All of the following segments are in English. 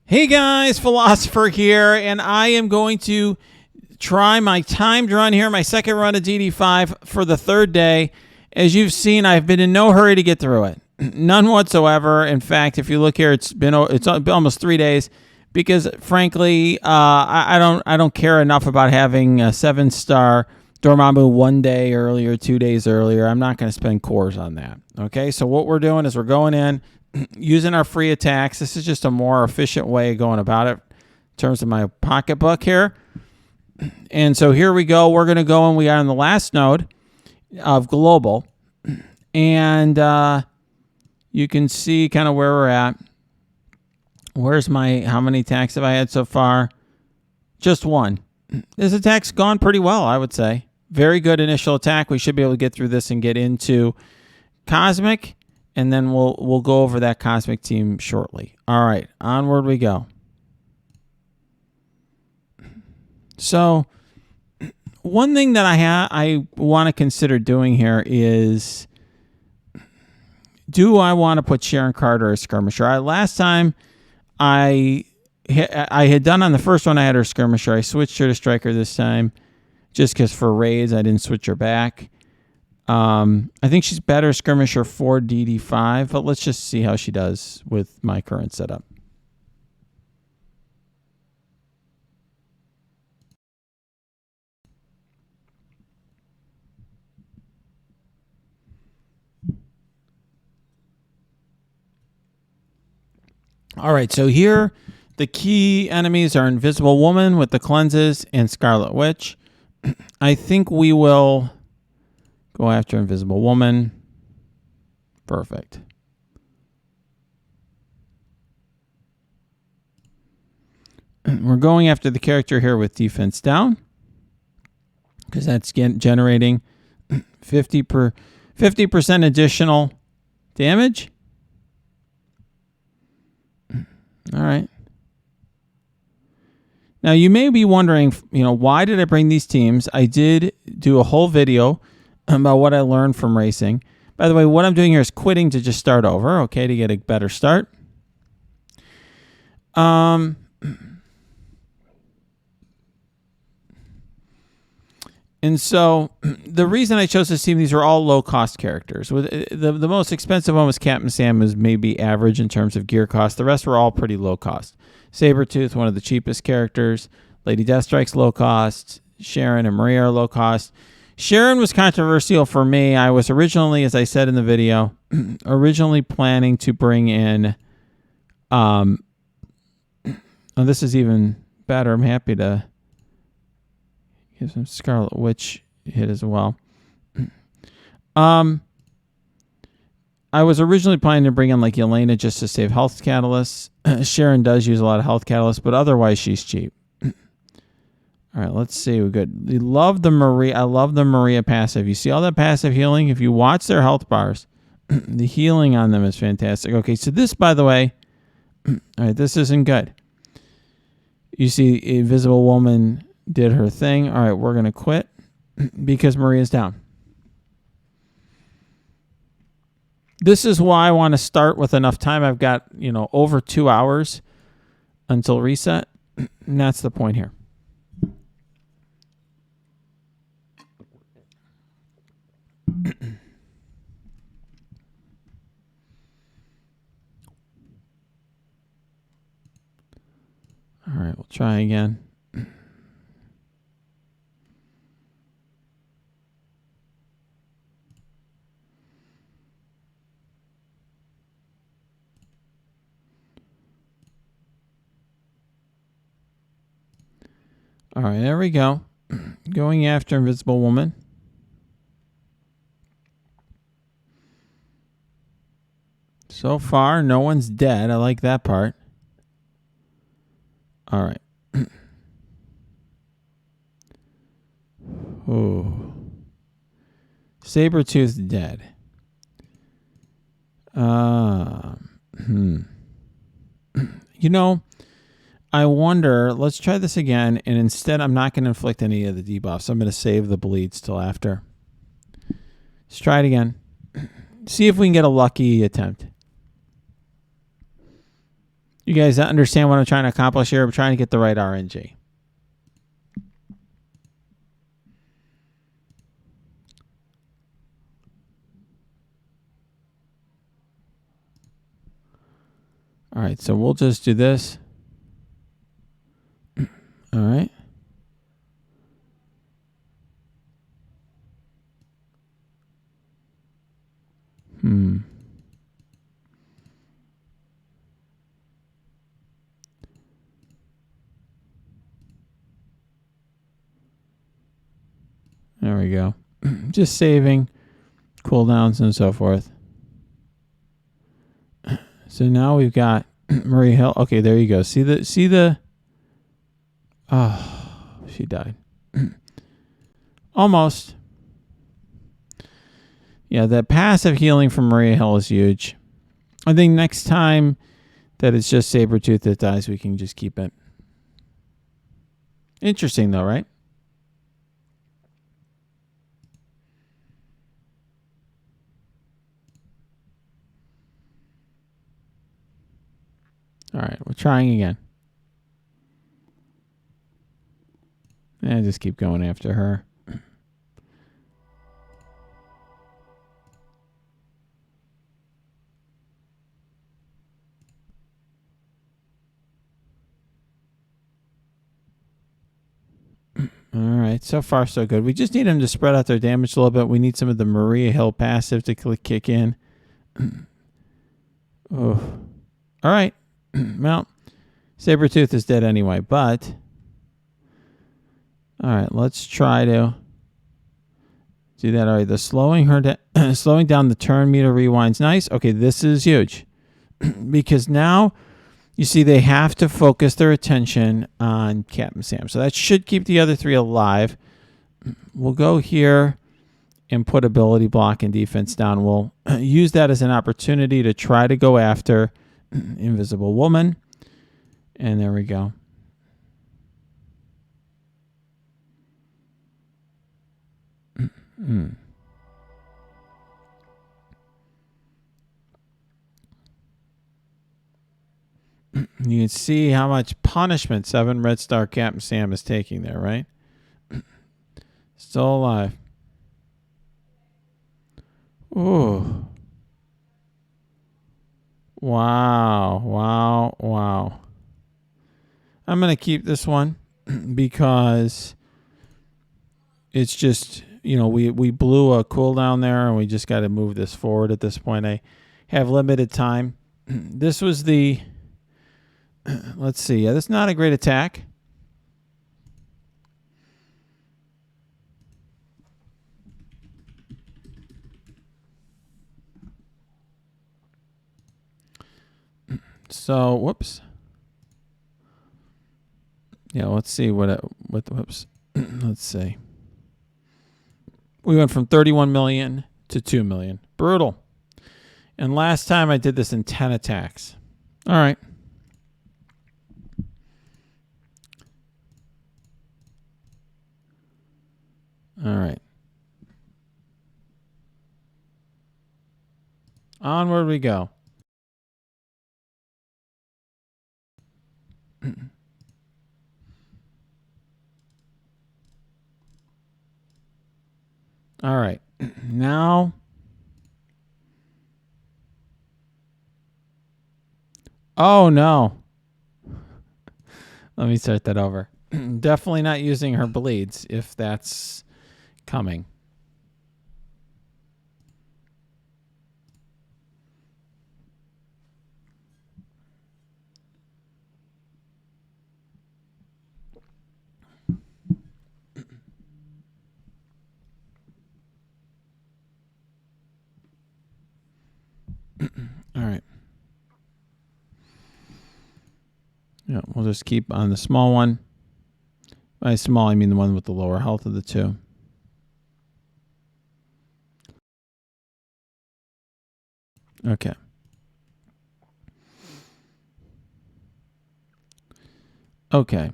Hey guys, Philosopher here, and I am going to try my timed run here, my second run of DD5 for the third day. As you've seen, I've been in no hurry to get through it. None whatsoever. In fact, if you look here, it's been almost 3 days because, frankly, I don't care enough about having a 7-star Dormammu 1 day earlier, 2 days earlier. I'm not going to spend cores on that. Okay, so what we're doing is we're going in, using our free attacks. This is just a more efficient way of going about it in terms of my pocketbook here. And so here we go. We're going to go, and we are on the last node of global. And you can see kind of where we're at. Where's how many attacks have I had so far? Just one. This attack's gone pretty well, I would say. Very good initial attack. We should be able to get through this and get into Cosmic. And then we'll go over that Cosmic team shortly. All right, onward we go. So one thing that I want to consider doing here is, do I want to put Sharon Carter as skirmisher? Last time I had done on the first one, I had her skirmisher. I switched her to striker this time just because for raids I didn't switch her back. I think she's better skirmisher for DD5, but let's just see how she does with my current setup. All right, so here the key enemies are Invisible Woman with the cleanses and Scarlet Witch. I think we will go after Invisible Woman. Perfect. We're going after the character here with defense down because that's generating 50% additional damage. All right. Now you may be wondering, why did I bring these teams? I did do a whole video about what I learned from racing. By the way, what I'm doing here is quitting to just start over, okay, to get a better start. And so the reason I chose this team, these are all low-cost characters. The most expensive one was Captain Sam, who's maybe average in terms of gear cost. The rest were all pretty low-cost. Sabretooth, one of the cheapest characters. Lady Deathstrike's low-cost. Sharon and Maria are low-cost. Sharon was controversial for me. I was originally, as I said in the video, originally planning to bring in... oh, this is even better. I'm happy to give some Scarlet Witch hit as well. I was originally planning to bring in like Yelena just to save health catalysts. Sharon does use a lot of health catalysts, but otherwise she's cheap. All right, let's see. We're good. We love the Maria. I love the Maria passive. You see all that passive healing? If you watch their health bars, the healing on them is fantastic. Okay, so this, by the way, all right, this isn't good. You see Invisible Woman did her thing. All right, we're going to quit because Maria's down. This is why I want to start with enough time. I've got, over 2 hours until reset, and that's the point here. All right, we'll try again. All right, there we go. Going after Invisible Woman. So far, no one's dead. I like that part. All right. Oh. Sabretooth's dead. I wonder, let's try this again, and instead I'm not going to inflict any of the debuffs. I'm going to save the bleeds till after. Let's try it again. See if we can get a lucky attempt. You guys understand what I'm trying to accomplish here? I'm trying to get the right RNG. All right, so we'll just do this. All right. There we go. Just saving cooldowns and so forth. So now we've got Maria Hill. Okay, there you go. See the oh, she died. Almost. Yeah, that passive healing from Maria Hill is huge. I think next time that it's just Sabretooth that dies, we can just keep it. Interesting though, right? All right, we're trying again. And just keep going after her. All right, so far so good. We just need them to spread out their damage a little bit. We need some of the Maria Hill passive to kick in. Oh. All right. Well, Sabretooth is dead anyway, but all right, let's try to do that. All right, the slowing down the turn meter rewinds. Nice. Okay, this is huge because now you see they have to focus their attention on Captain Sam. So that should keep the other three alive. We'll go here and put ability block and defense down. We'll use that as an opportunity to try to go after Invisible Woman. And there we go. You can see how much punishment 7 Red Star Captain Sam is taking there, right? Still alive. Ooh. Wow. Wow. Wow. I'm going to keep this one because it's just, you know, we blew a cooldown there and we just got to move this forward at this point. I have limited time. This was the... Let's see. Yeah, that's not a great attack. So, whoops. Yeah, let's see whoops. Let's see. We went from 31 million to 2 million. Brutal. And last time I did this in 10 attacks. All right. All right. Onward we go. All right. Now. Oh, no. Let me start that over. Definitely not using her bleeds if that's coming. All right. Yeah, we'll just keep on the small one. By small, I mean the one with the lower health of the two. Okay. Okay.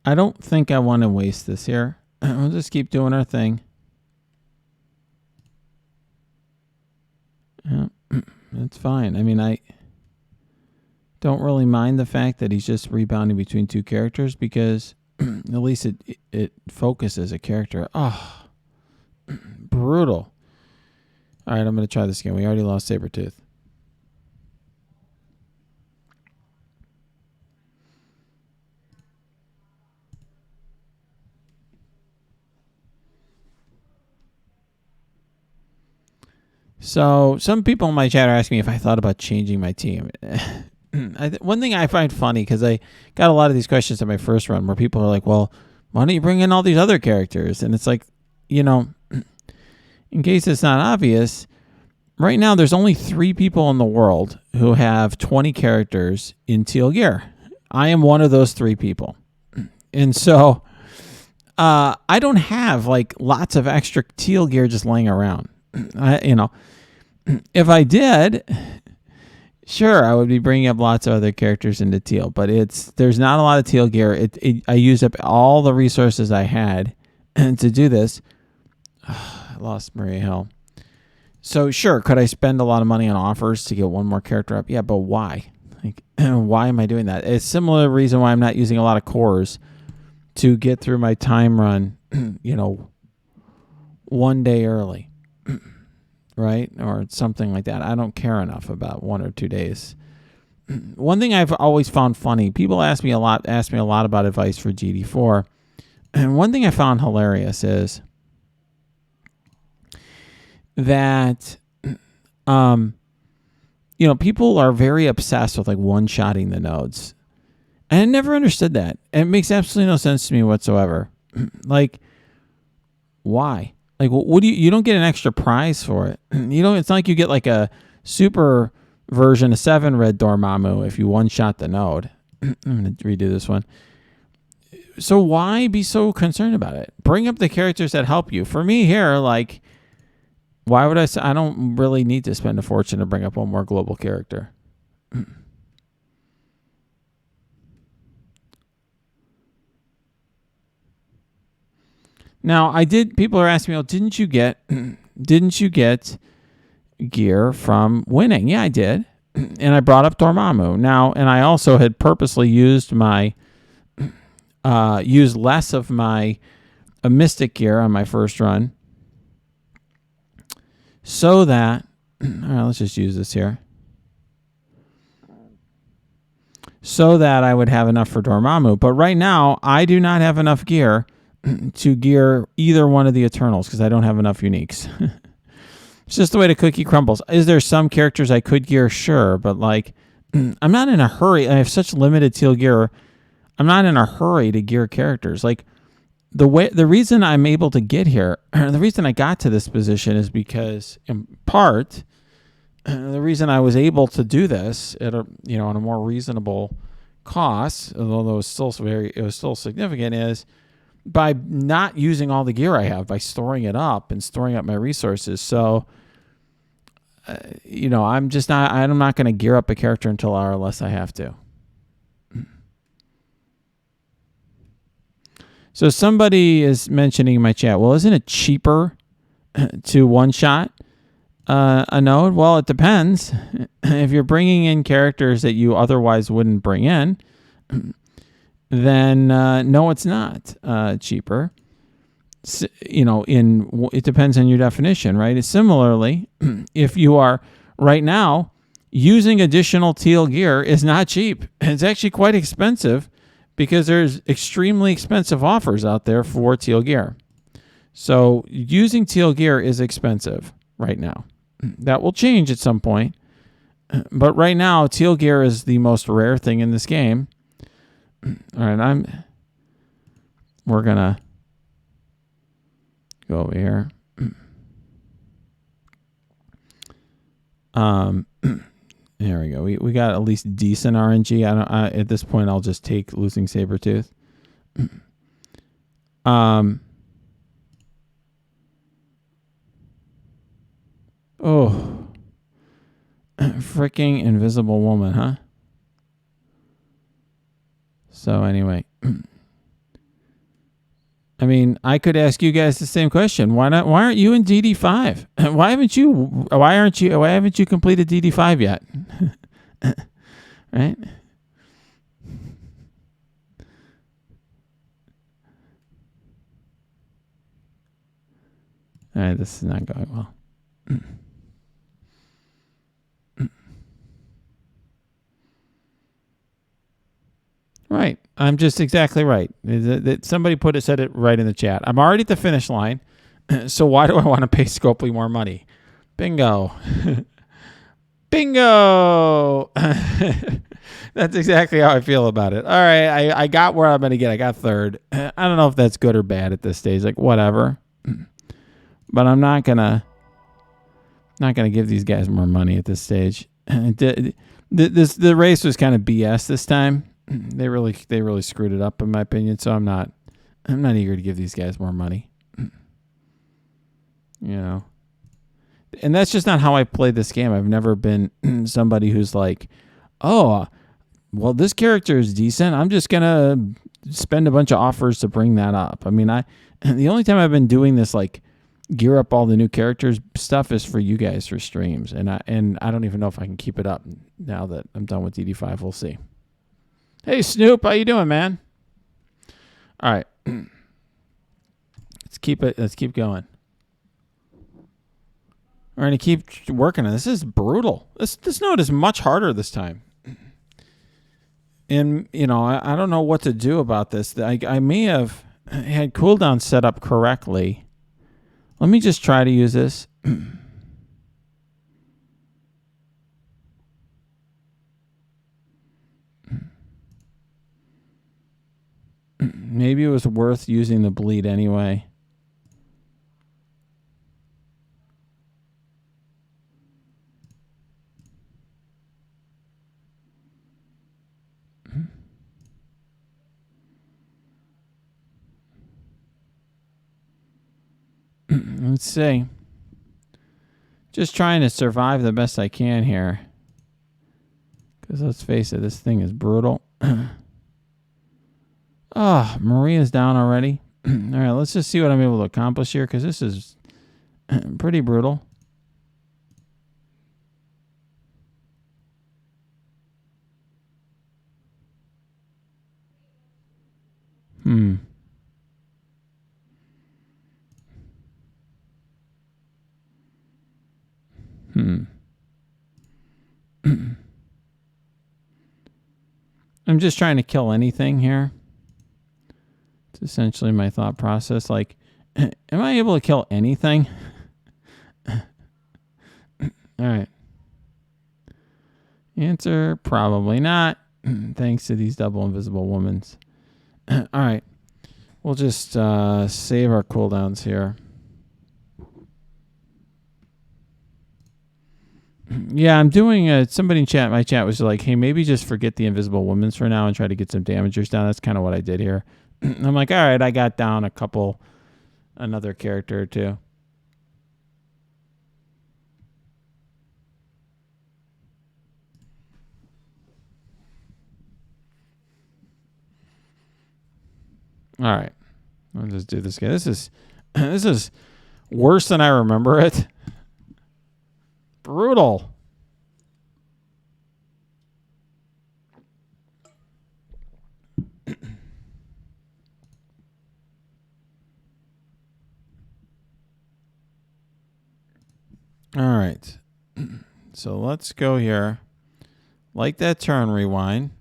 I don't think I want to waste this here. We'll just keep doing our thing. Yeah. That's fine. I mean, I don't really mind the fact that he's just rebounding between two characters because at least it focuses a character. Oh, brutal. All right, I'm going to try this again. We already lost Sabretooth. So some people in my chat are asking me if I thought about changing my team. One thing I find funny, because I got a lot of these questions in my first run where people are like, well, why don't you bring in all these other characters? And it's like, in case it's not obvious, right now there's only 3 people in the world who have 20 characters in teal gear. I am one of those 3 people. And so I don't have like lots of extra teal gear just laying around. If I did, sure, I would be bringing up lots of other characters into teal, but there's not a lot of teal gear. I used up all the resources I had to do this. I lost Maria Hill. So sure, could I spend a lot of money on offers to get one more character up? Yeah, but why? Like, why am I doing that? It's similar reason why I'm not using a lot of cores to get through my time run, one day early. Right? Or something like that. I don't care enough about 1 or 2 days. One thing I've always found funny, people ask me a lot about advice for GD4. And one thing I found hilarious is that people are very obsessed with like one-shotting the nodes. And I never understood that. It makes absolutely no sense to me whatsoever. Like, why? Like, what do you don't get an extra prize for it? It's not like you get like a super version of 7 red Dormammu if you one-shot the node. I'm going to redo this one. So why be so concerned about it? Bring up the characters that help you. For me here, like, why would I don't really need to spend a fortune to bring up one more global character. Now, people are asking me, well, didn't you get gear from winning? Yeah, I did. And I brought up Dormammu. Now, and I also had purposely used less of my mystic gear on my first run so that, all right, let's just use this here. So that I would have enough for Dormammu. But right now, I do not have enough gear to gear either one of the Eternals because I don't have enough uniques. It's just the way the cookie crumbles. Is there some characters I could gear? Sure, but like, I'm not in a hurry. I have such limited teal gear. I'm not in a hurry to gear characters. Like, the reason I'm able to get here, the reason I got to this position is because, in part, the reason I was able to do this at a on a more reasonable cost, although it was still significant, is by not using all the gear I have, by storing it up and storing up my resources. So, I'm not going to gear up a character until unless I have to. So somebody is mentioning in my chat, well, isn't it cheaper to one-shot a node? Well, it depends. If you're bringing in characters that you otherwise wouldn't bring in, then no, it's not cheaper. It depends on your definition, right? Similarly, if you are right now using additional teal gear is not cheap. It's actually quite expensive because there's extremely expensive offers out there for teal gear. So using teal gear is expensive right now. That will change at some point. But right now, teal gear is the most rare thing in this game. All right, we're going to go over here. There we go. We got at least decent RNG. At this point, I'll just take losing Sabretooth. Oh, freaking Invisible Woman, huh? So anyway, I mean, I could ask you guys the same question. Why not? Why aren't you in DD5? Why haven't you? Why haven't you completed DD5 yet? Right? All right, this is not going well. Right. I'm just exactly right. Somebody said it right in the chat. I'm already at the finish line, so why do I want to pay Scopely more money? Bingo. Bingo. That's exactly how I feel about it. All right, I got where I'm going to get. I got third. I don't know if that's good or bad at this stage. Like, whatever. But I'm not gonna give these guys more money at this stage. The race was kind of BS this time. They really screwed it up in my opinion. So I'm not eager to give these guys more money. You know, and that's just not how I play this game. I've never been somebody who's like, oh, well, this character is decent. I'm just gonna spend a bunch of offers to bring that up. I mean, the only time I've been doing this like gear up all the new characters stuff is for you guys for streams, and I don't even know if I can keep it up now that I'm done with DD5. We'll see. Hey Snoop, how you doing, man? All right, let's keep going. We're gonna keep working on this. This is brutal. This node is much harder this time, and you know I don't know what to do about this. I may have had cooldown set up correctly. Let me just try to use this. Maybe it was worth using the bleed anyway. Let's see. Just trying to survive the best I can here. Because let's face it, this thing is brutal. Oh, Maria's down already. All right, let's just see what I'm able to accomplish here, because this is pretty brutal. I'm just trying to kill anything here. It's essentially my thought process. Like, am I able to kill anything? All right. Answer, probably not. Thanks to these double invisible womans. All right. We'll just save our cooldowns here. Yeah, I'm doing somebody in chat. My chat was like, hey, maybe just forget the invisible women's for now and try to get some damagers down. That's kind of what I did here. I'm like, all right, I got down another character or two. All right, I'll just do this guy. This is worse than I remember it. Brutal. All right. So let's go here. Like that turn rewind.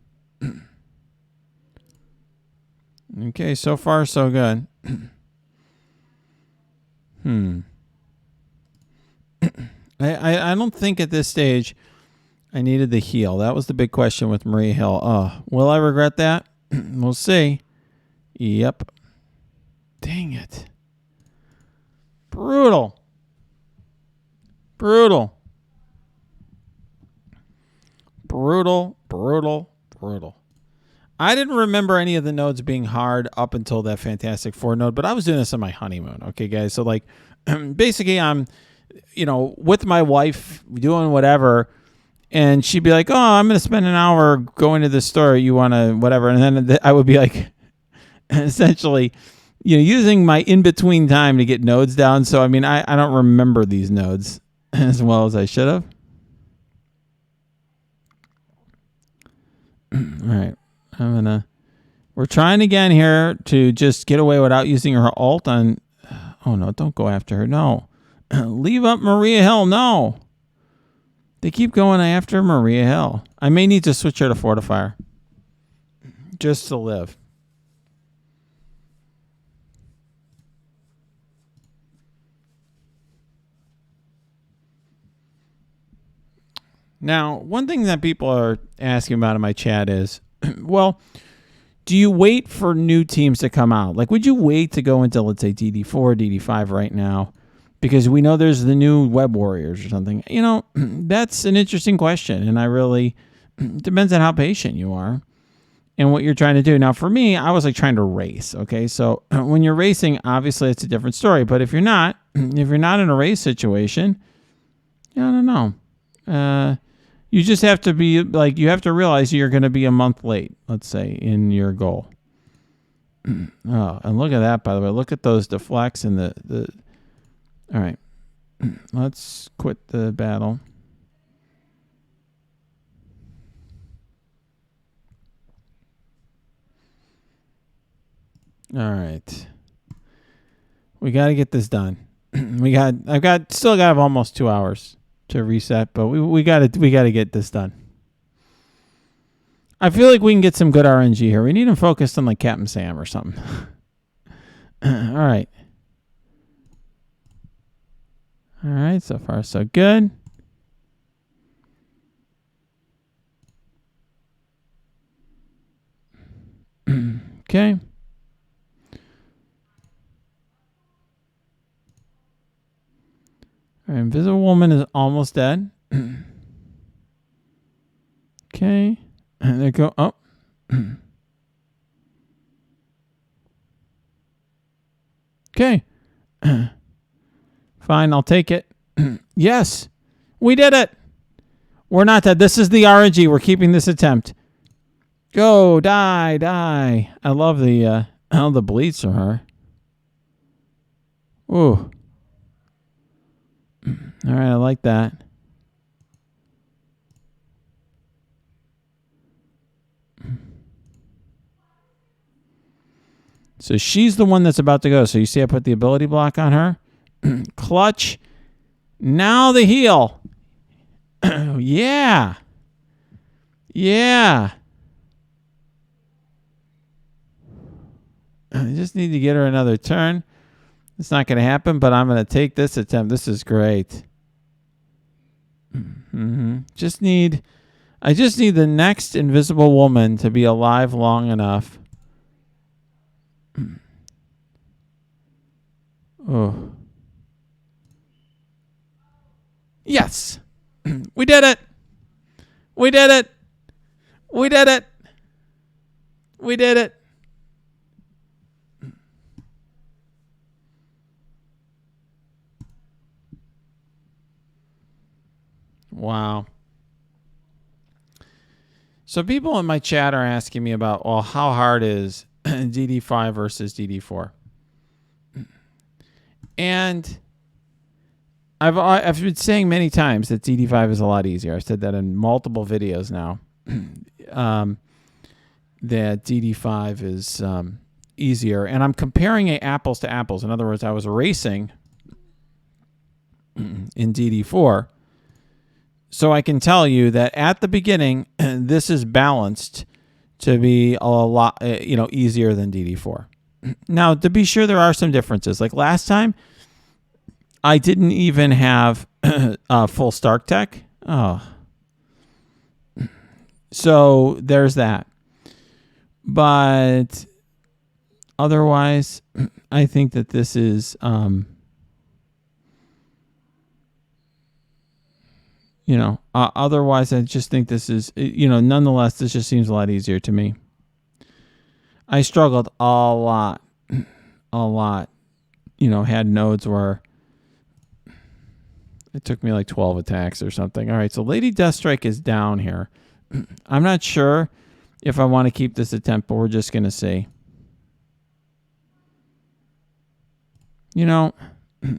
Okay, so far so good. I don't think at this stage I needed the heal. That was the big question with Maria Hill. Will I regret that? We'll see. Yep. Dang it. Brutal. Brutal. Brutal, brutal, brutal. I didn't remember any of the nodes being hard up until that Fantastic Four node, but I was doing this on my honeymoon. Okay, guys. So, like, basically, I'm, with my wife doing whatever, and she'd be like, oh, I'm going to spend an hour going to the store. You want to whatever. And then I would be like, essentially, using my in-between time to get nodes down. So, I mean, I don't remember these nodes as well as I should have. All right. We're trying again here to just get away without using her ult on. Oh, no, don't go after her. No. Leave up Maria Hill. No. They keep going after Maria Hill. I may need to switch her to Fortifier just to live. Now, one thing that people are asking about in my chat is, well, do you wait for new teams to come out? Like, would you wait to go into, let's say, DD4, DD5 right now? Because we know there's the new Web Warriors or something. That's an interesting question. And depends on how patient you are and what you're trying to do. Now, for me, I was like trying to race. Okay. So when you're racing, obviously it's a different story. But if you're not in a race situation, I don't know. You just have to be like, you have to realize you're going to be a month late, let's say, in your goal. Oh, and look at that, by the way. Look at those deflects and the. All right. Let's quit the battle. All right. We got to get this done. I've still got almost 2 hours to reset, but we got to get this done. I feel like we can get some good RNG here. We need them focused on like Captain Sam or something. All right. All right, so far so good. Okay. All right, Invisible Woman is almost dead. Okay. And there go. Oh. Okay. Fine, I'll take it. Yes, we did it. We're not dead. This is the RNG. We're keeping this attempt. Go, die. I love the bleeds from her. Ooh. All right, I like that. So she's the one that's about to go. So you see I put the ability block on her. Clutch. Now the heal. Yeah. Yeah. I just need to get her another turn. It's not going to happen, but I'm going to take this attempt. This is great. I just need the next Invisible Woman to be alive long enough. Oh. Yes. We did it. We did it. We did it. We did it. Wow. So people in my chat are asking me about, well, how hard is DD5 versus DD4? And I've been saying many times that DD5 is a lot easier. I've said that in multiple videos now. That DD5 is easier. And I'm comparing it apples to apples. In other words, I was racing in DD4. So I can tell you that at the beginning, this is balanced to be a lot, easier than DD4. Now, to be sure, there are some differences. Like last time, I didn't even have full Stark tech. Oh. So there's that. But otherwise, I think that this is, otherwise, I just think this is, nonetheless, this just seems a lot easier to me. I struggled a lot. Had nodes where it took me like 12 attacks or something. All right, so Lady Deathstrike is down here. I'm not sure if I want to keep this attempt, but we're just going to see. You know,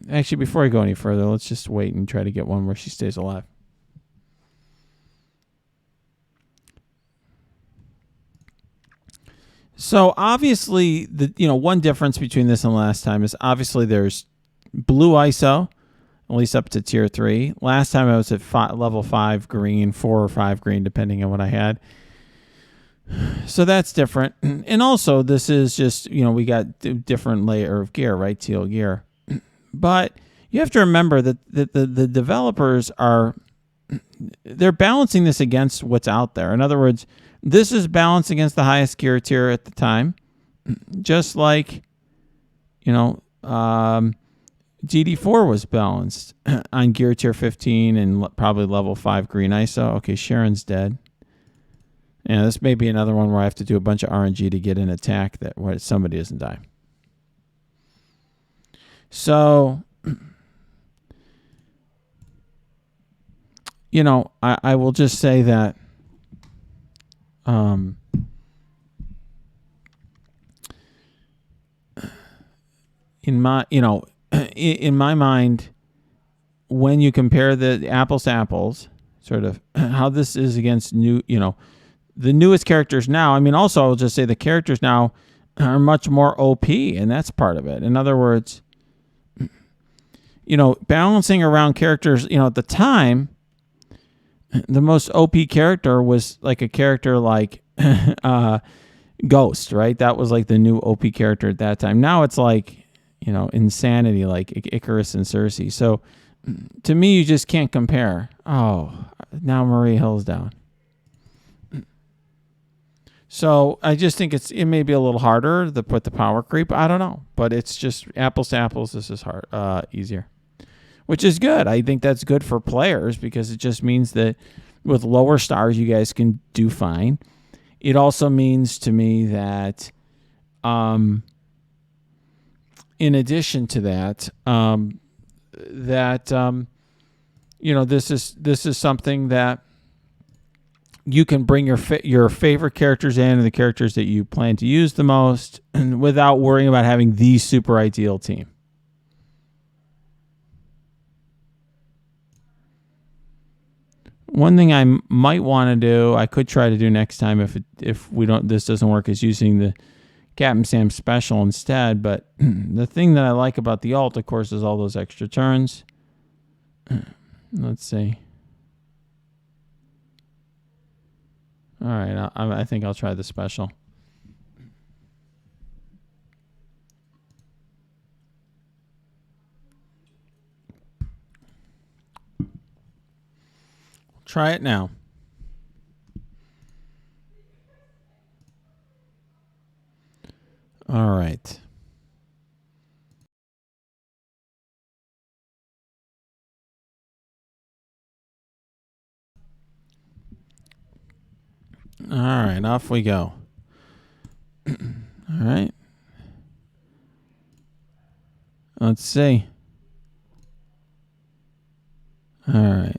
actually, before I go any further, let's just wait and try to get one where she stays alive. So obviously, one difference between this and last time is obviously there's blue ISO, at least up to tier 3. Last time I was at level 5 green, 4 or 5 green, depending on what I had. So that's different. And also, this is just, we got different layer of gear, right? Teal gear. But you have to remember that the developers they're balancing this against what's out there. In other words, this is balanced against the highest gear tier at the time, just like, DD4 was balanced on gear tier 15 and probably level 5 green ISO. Okay, Sharon's dead. Yeah, this may be another one where I have to do a bunch of RNG to get an attack where somebody doesn't die. So, I will just say that in my mind, when you compare the apples to apples, sort of how this is against the newest characters now. I mean, also I'll just say the characters now are much more OP, and that's part of it. In other words, balancing around characters, at the time, the most OP character was like a character like Ghost, right? That was like the new OP character at that time. Now it's like, insanity, like Icarus and Cersei. So to me, you just can't compare. Oh, now Maria Hill's down. So I just think it may be a little harder to put the power creep. I don't know, but it's just apples to apples. This is easier, which is good. I think that's good for players because it just means that with lower stars, you guys can do fine. It also means to me that, in addition to that, this is something that you can bring your favorite characters in and the characters that you plan to use the most without worrying about having the super ideal team. One thing I might want to do, I could try to do next time if this doesn't work, is using the Captain Sam special instead. But the thing that I like about the alt, of course, is all those extra turns. Let's see. All right, I think I'll try the special. Try it now. All right. All right, off we go. All right. Let's see. All right.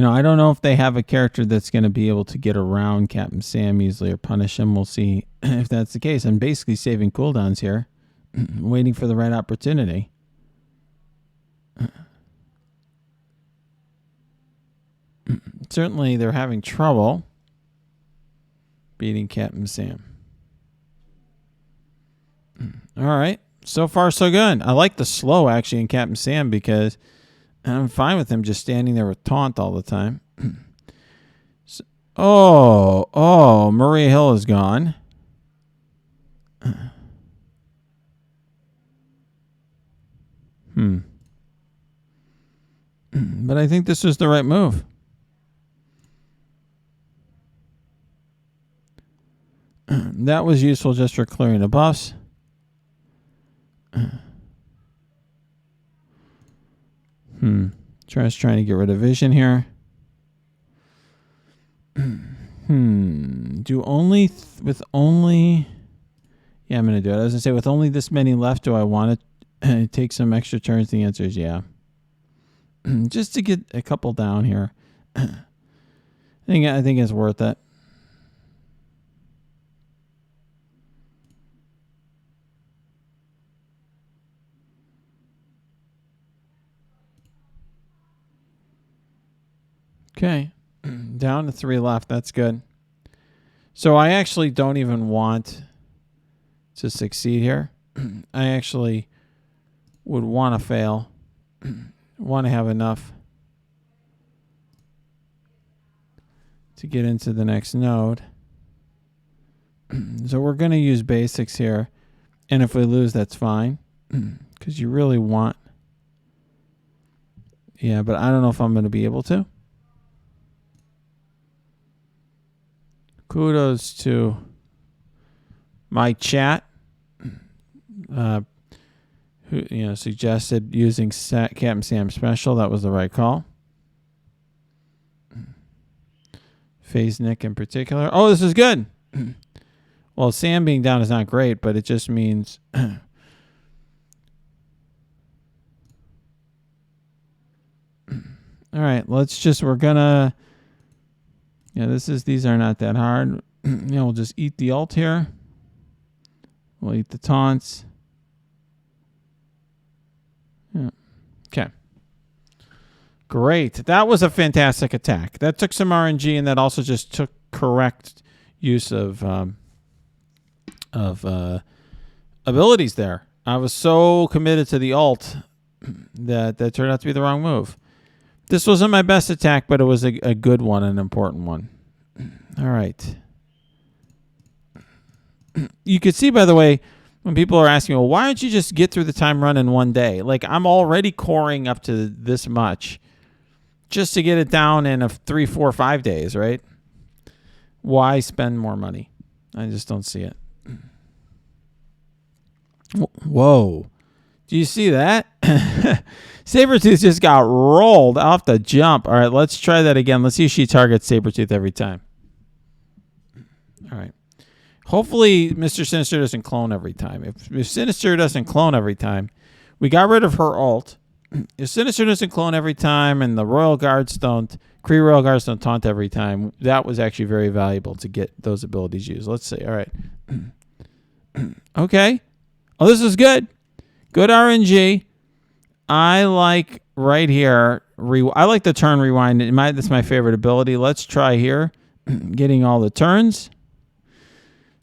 I don't know if they have a character that's going to be able to get around Captain Sam easily or punish him. We'll see if that's the case. I'm basically saving cooldowns here, waiting for the right opportunity. Certainly, they're having trouble beating Captain Sam. All right. So far, so good. I like the slow, actually, in Captain Sam because I'm fine with him just standing there with taunt all the time. Maria Hill is gone. But I think this was the right move. That was useful just for clearing the buffs. Just trying to get rid of vision here. Do only with only. Yeah, I'm gonna do it. I was gonna say with only this many left, do I want to take some extra turns? The answer is yeah. Just to get a couple down here. I think it's worth it. Okay. Down to 3 left. That's good. So I actually don't even want to succeed here. I actually would want to fail. Want to have enough to get into the next node. So we're going to use basics here. And if we lose, that's fine. Because you really want... Yeah, but I don't know if I'm going to be able to. Kudos to my chat, who suggested using Captain Sam Special. That was the right call. Phase Nick in particular. Oh, this is good. Well, Sam being down is not great, but it just means all right, we're gonna these are not that hard. We'll just eat the ult here. We'll eat the taunts. Yeah. Okay. Great. That was a fantastic attack. That took some RNG, and that also just took correct use of abilities there. I was so committed to the ult that turned out to be the wrong move. This wasn't my best attack, but it was a good one, an important one. All right. You could see, by the way, when people are asking, well, why don't you just get through the time run in one day? Like, I'm already coring up to this much just to get it down in 3, 4, 5 days, right? Why spend more money? I just don't see it. Whoa. Do you see that? Sabretooth just got rolled off the jump. All right, let's try that again. Let's see if she targets Sabretooth every time. All right. Hopefully, Mr. Sinister doesn't clone every time. If Sinister doesn't clone every time, we got rid of her ult. If Sinister doesn't clone every time and the Royal Guards don't, Kree Royal Guards don't taunt every time, that was actually very valuable to get those abilities used. Let's see. All right. Okay. Oh, this is good. Good RNG. I like right here. I like the turn rewind. That's my favorite ability. Let's try here. Getting all the turns.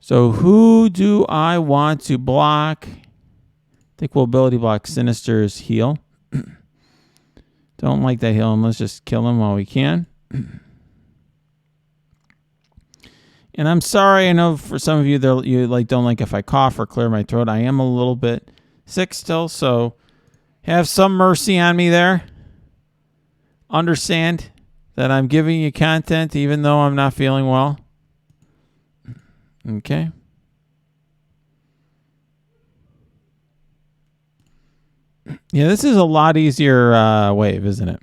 So who do I want to block? I think we'll ability block Sinister's heal. Don't like that heal, and let's just kill him while we can. And I'm sorry, I know for some of you, you don't like if I cough or clear my throat. I am a little bit sick still, so have some mercy on me there. Understand that I'm giving you content even though I'm not feeling well. Okay. Yeah, this is a lot easier wave, isn't it?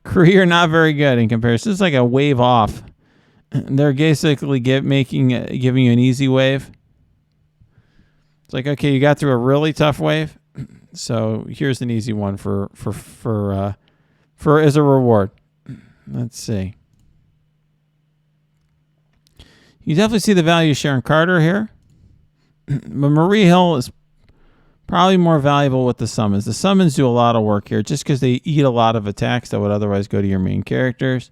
Kree are not very good in comparison. This is like a wave off. They're basically giving you an easy wave. It's like, okay, you got through a really tough wave, so here's an easy one for as a reward. Let's see. You definitely see the value of Sharon Carter here. But Marie Hill is probably more valuable with the summons. The summons do a lot of work here just because they eat a lot of attacks that would otherwise go to your main characters.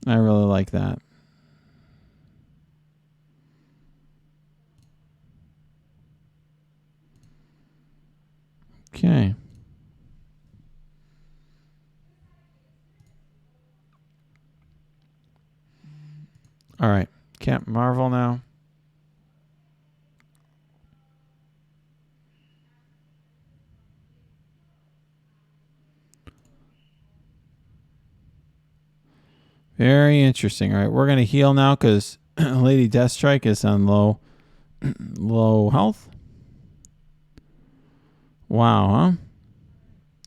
I really like that. Okay. All right. Captain Marvel now. Very interesting. All right, we're going to heal now because Lady Deathstrike is on low health. Wow, huh?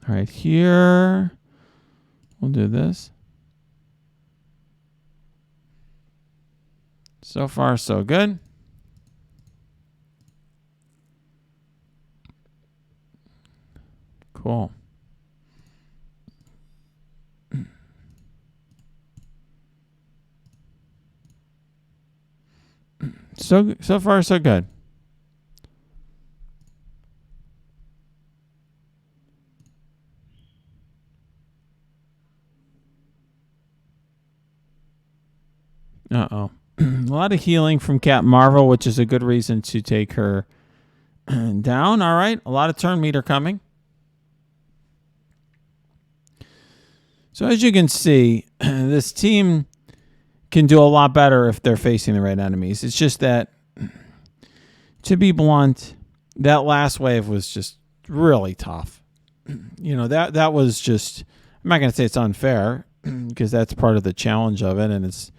All right, here. We'll do this. So far, so good. Cool. So far, so good. Uh-oh. A lot of healing from Captain Marvel, which is a good reason to take her down. All right. A lot of turn meter coming. So as you can see, this team can do a lot better if they're facing the right enemies. It's just that, to be blunt, that last wave was just really tough. You know, that was just, I'm not going to say it's unfair because that's part of the challenge of it, and it's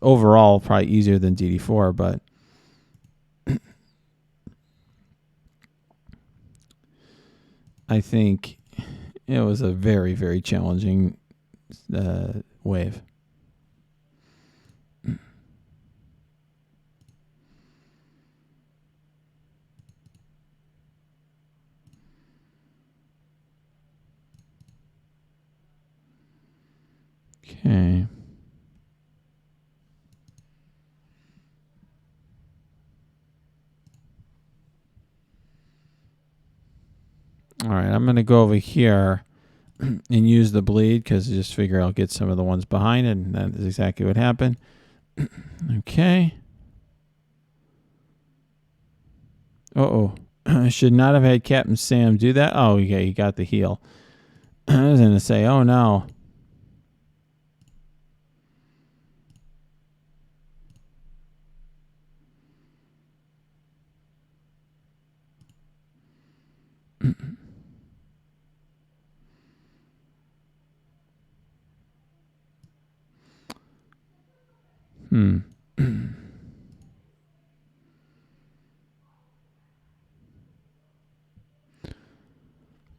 overall probably easier than DD4, but I think it was a very, very challenging wave. Okay. All right, I'm going to go over here and use the bleed because I just figure I'll get some of the ones behind it, and that is exactly what happened. Okay. Uh-oh. I should not have had Captain Sam do that. Oh, yeah, he got the heal. I was going to say, oh, no.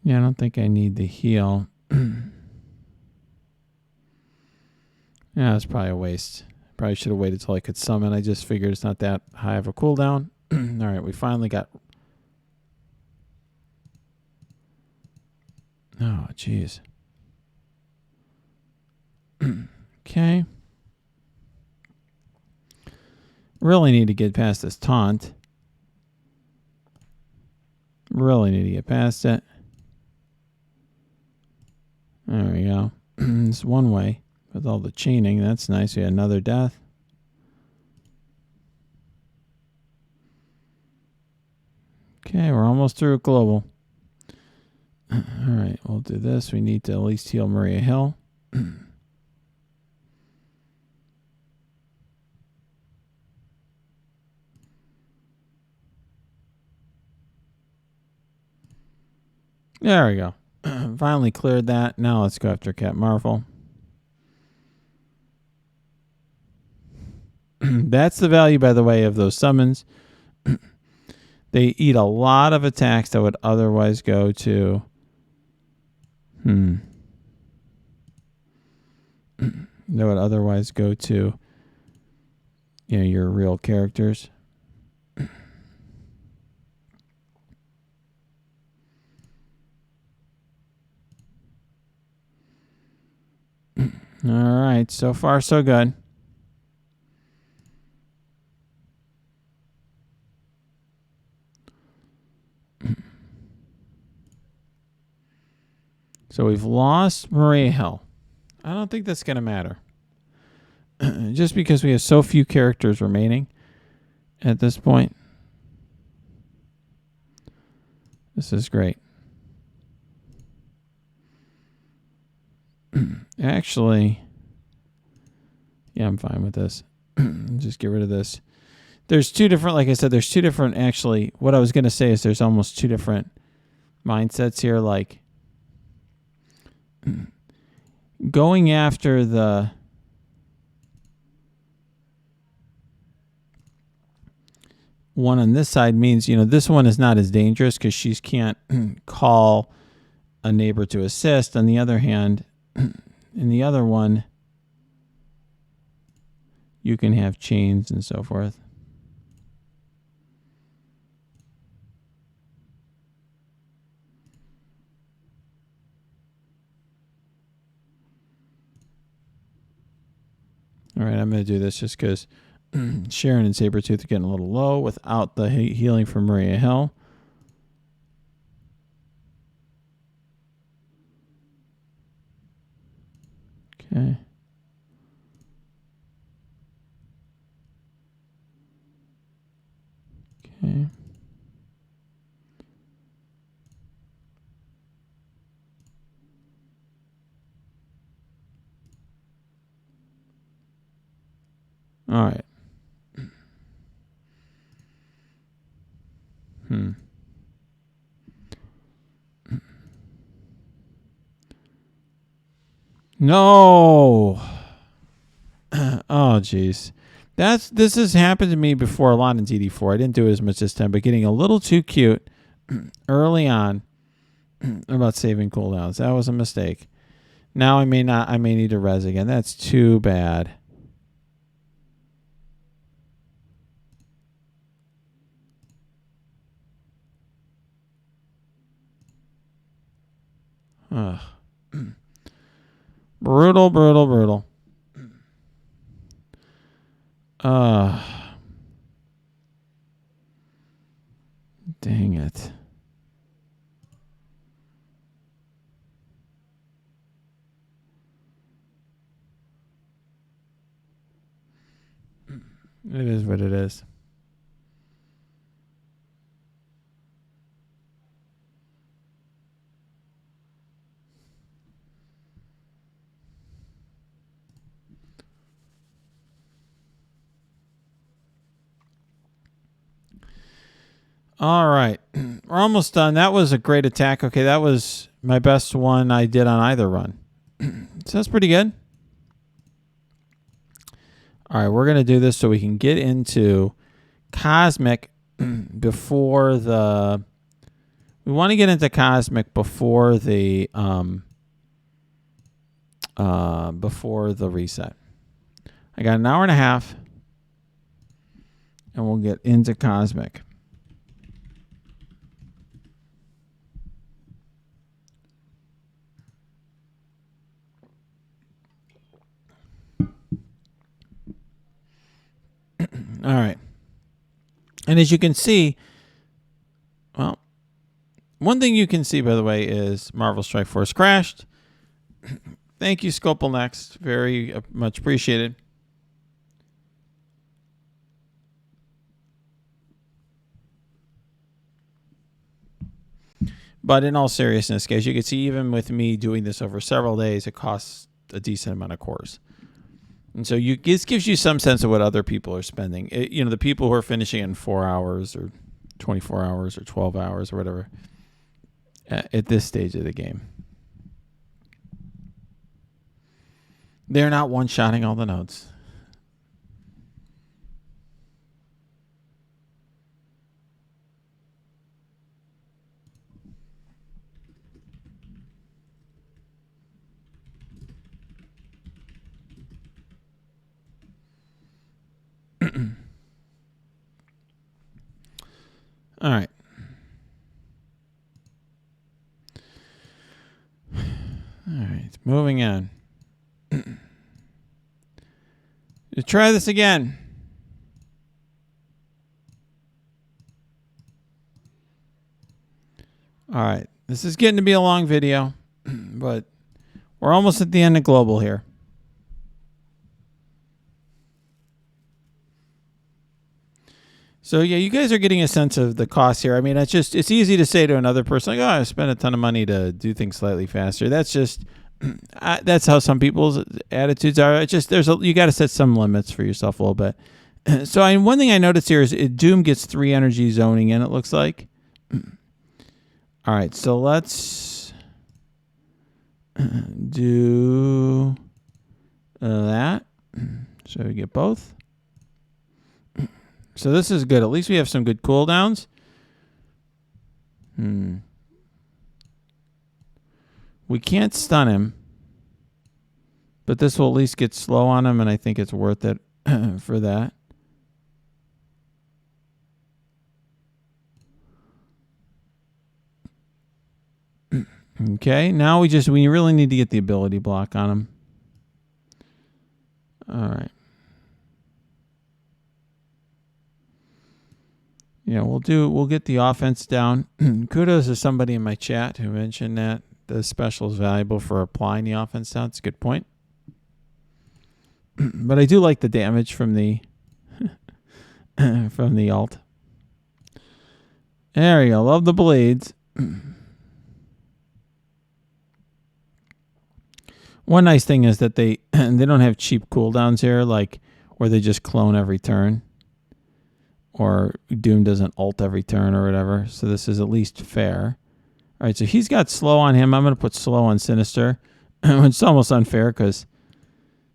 Yeah, I don't think I need the heal. Yeah, that's probably a waste. Probably should have waited till I could summon. I just figured it's not that high of a cooldown. All right, we finally got... Oh, jeez. Okay. Really need to get past this taunt. Really need to get past it. There we go. It's one way with all the chaining. That's nice. We had another death. Okay, we're almost through global. All right, we'll do this. We need to at least heal Maria Hill. There we go. Finally cleared that. Now let's go after Captain Marvel. That's the value, by the way, of those summons. They eat a lot of attacks that would otherwise go to... that would otherwise go to, you know, your real characters. All right, so far so good. So we've lost Maria Hill. I don't think that's going to matter. Just because we have so few characters remaining at this point. This is great. Actually, yeah, I'm fine with this. Just get rid of this. There's two different, like I said, there's two different, actually, what I was going to say is there's almost two different mindsets here. Like, going after the one on this side means, you know, this one is not as dangerous because she can't call a neighbor to assist. On the other hand, in the other one, you can have chains and so forth. All right, I'm going to do this just because Sharon and Sabretooth are getting a little low without the healing from Maria Hill. Okay. Okay. All right. No. Oh, jeez. This has happened to me before a lot in DD4. I didn't do it as much this time, but getting a little too cute early on about saving cooldowns. That was a mistake. Now I may not. I may need to res again. That's too bad. Ugh. Brutal, brutal, brutal. Dang it. It is what it is. All right. We're almost done. That was a great attack. Okay, that was my best one I did on either run. So that's pretty good. All right, we're going to do this so we can get into Cosmic before the... We want to get into Cosmic before the reset. I got an hour and a half, and we'll get into Cosmic. All right. And as you can see, well, one thing you can see, by the way, is Marvel Strike Force crashed. Thank you, Scopal Next. Very much appreciated. But in all seriousness, guys, you can see even with me doing this over several days, it costs a decent amount of cores. And so this gives you some sense of what other people are spending. The people who are finishing in 4 hours or 24 hours or 12 hours or whatever at this stage of the game. They're not one-shotting all the nodes. All right. All right. Moving on. Try this again. All right. This is getting to be a long video, but we're almost at the end of Global here. So, yeah, you guys are getting a sense of the cost here. I mean, it's easy to say to another person, like, oh, I spent a ton of money to do things slightly faster. That's just, that's how some people's attitudes are. It's just, you got to set some limits for yourself a little bit. So, one thing I noticed here is Doom gets 3 energy zoning in, it looks like. All right, so let's do that. So we get both. So this is good. At least we have some good cooldowns. We can't stun him, but this will at least get slow on him, and I think it's worth it for that. Okay, now we really need to get the ability block on him. All right. Yeah, we'll get the offense down. Kudos to somebody in my chat who mentioned that the special is valuable for applying the offense down. It's a good point. But I do like the damage from the from the alt. There you go. Love the bleeds. One nice thing is that they don't have cheap cooldowns here, like where they just clone every turn, or Doom doesn't ult every turn or whatever. So this is at least fair. All right, so he's got slow on him. I'm going to put slow on Sinister. It's almost unfair because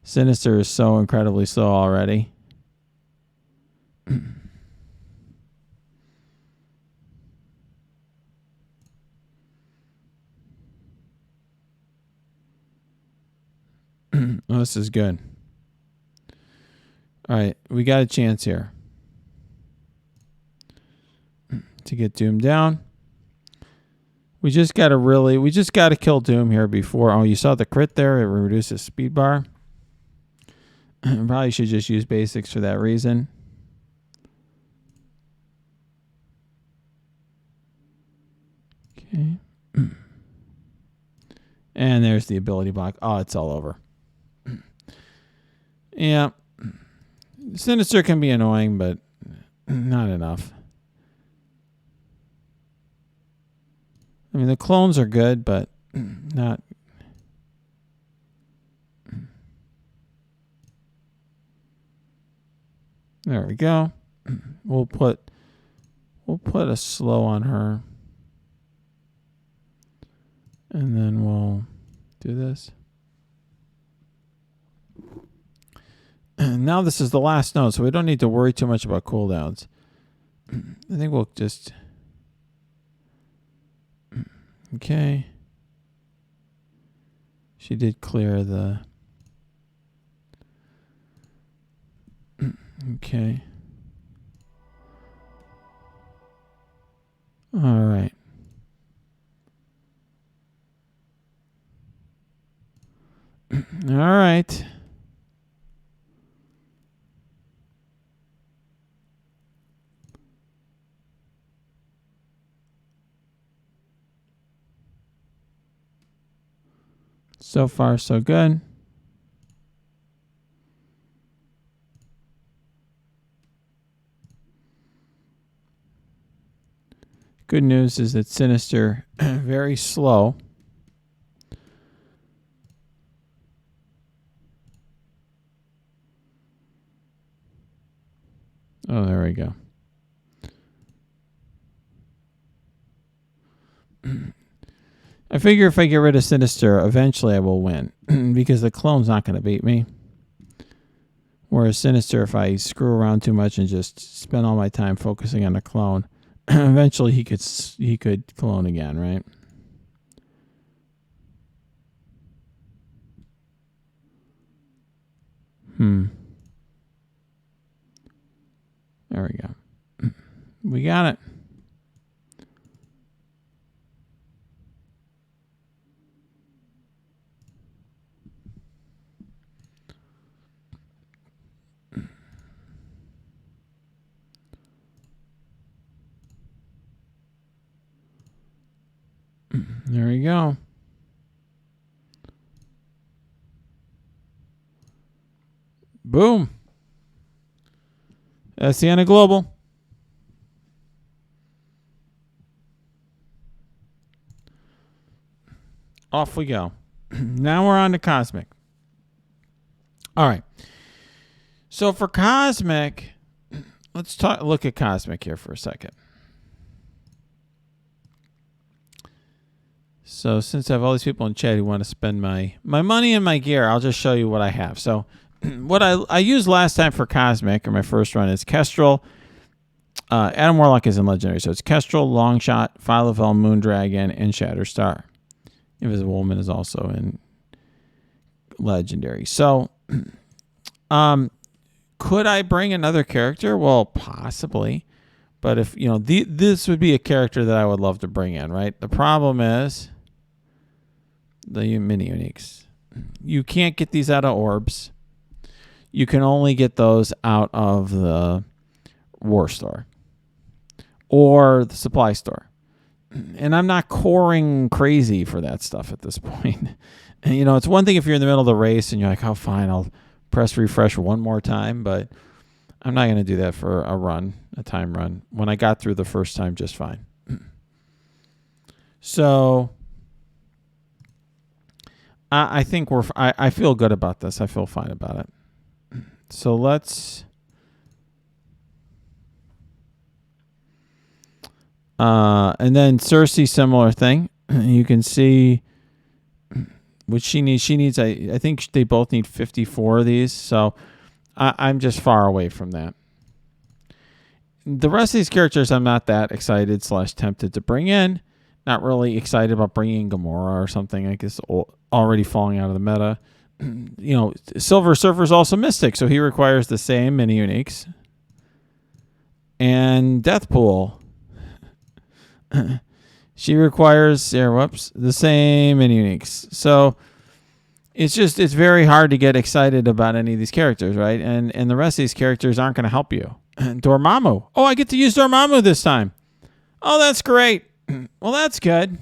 Sinister is so incredibly slow already. Oh, this is good. All right, we got a chance here to get Doom down. We just got to kill Doom here before. Oh, you saw the crit there. It reduces speed bar. Probably should just use basics for that reason. Okay. And there's the ability block. Oh, it's all over. Yeah. Sinister can be annoying, but not enough. I mean, the clones are good, but not. There we go. We'll put a slow on her. And then we'll do this. And now this is the last node, so we don't need to worry too much about cooldowns. I think we'll just... Okay. She did clear the... Okay. All right. All right. So far, so good. Good news is that Sinister very slow. Oh, there we go. I figure if I get rid of Sinister, eventually I will win because the clone's not going to beat me. Whereas Sinister, if I screw around too much and just spend all my time focusing on the clone, eventually he could clone again, right? There we go. We got it. There we go. Boom. That's the end of global. Off we go. Now we're on to Cosmic. All right. So for Cosmic, let's look at Cosmic here for a second. So since I have all these people in chat who want to spend my money and my gear, I'll just show you what I have. So what I used last time for Cosmic, or my first run, is Kestrel. Adam Warlock is in Legendary, so it's Kestrel, Longshot, Phyla-Vell, Moondragon, and Shatterstar. Invisible Woman is also in Legendary. So could I bring another character? Well, possibly. But if, you know, this would be a character that I would love to bring in, right? The problem is the mini uniques. You can't get these out of orbs. You can only get those out of the war store or the supply store. And I'm not coring crazy for that stuff at this point. And, you know, it's one thing if you're in the middle of the race and you're like, oh, fine, I'll press refresh one more time. But I'm not going to do that for a time run when I got through the first time just fine. So I think I feel good about this. I feel fine about it. So let's. And then Cersei, similar thing. You can see what she needs. She needs, I think they both need 54 of these. So I'm just far away from that. The rest of these characters I'm not that excited / tempted to bring in. Not really excited about bringing in Gamora or something. I guess already falling out of the meta. You know, Silver Surfer's also Mystic, so he requires the same mini uniques. And Deathpool. She requires the same mini uniques. So it's very hard to get excited about any of these characters, right? And the rest of these characters aren't going to help you. Dormammu. Oh, I get to use Dormammu this time. Oh, that's great. Well, that's good.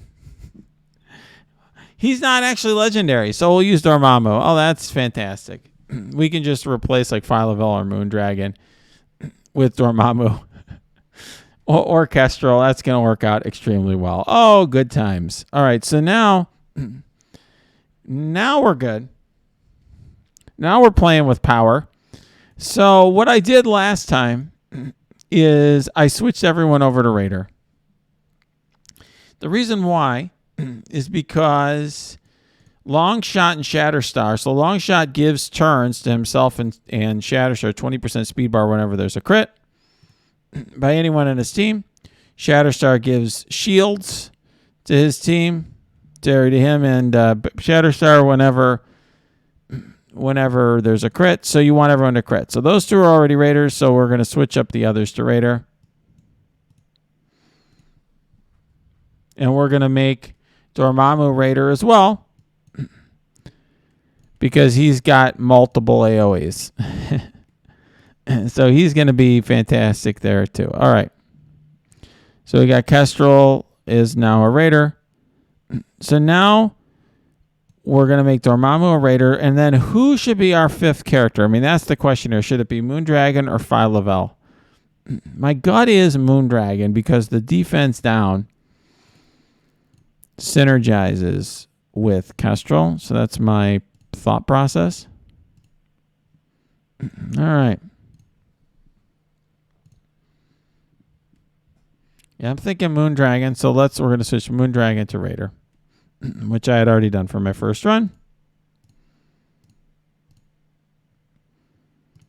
He's not actually legendary, so we'll use Dormammu. Oh, that's fantastic. We can just replace like Finalizing or Moondragon with Dormammu. Or Kestrel. That's going to work out extremely well. Oh, good times. All right, so now we're good. Now we're playing with power. So what I did last time is I switched everyone over to Raider. The reason why is because Longshot and Shatterstar. So Longshot gives turns to himself and Shatterstar 20% speed bar whenever there's a crit by anyone in his team. Shatterstar gives shields to his team, to him, and Shatterstar whenever there's a crit. So you want everyone to crit. So those two are already Raiders, so we're going to switch up the others to Raider. And we're going to make Dormammu Raider as well, because he's got multiple AoEs. So he's going to be fantastic there too. All right. So we got Kestrel is now a Raider. So now we're going to make Dormammu a Raider. And then who should be our fifth character? I mean, that's the question here. Should it be Moondragon or Finalizing? My gut is Moondragon, because the defense down synergizes with Kestrel. So that's my thought process. All right. Yeah, I'm thinking Moondragon. So we're going to switch Moondragon to Raider, which I had already done for my first run.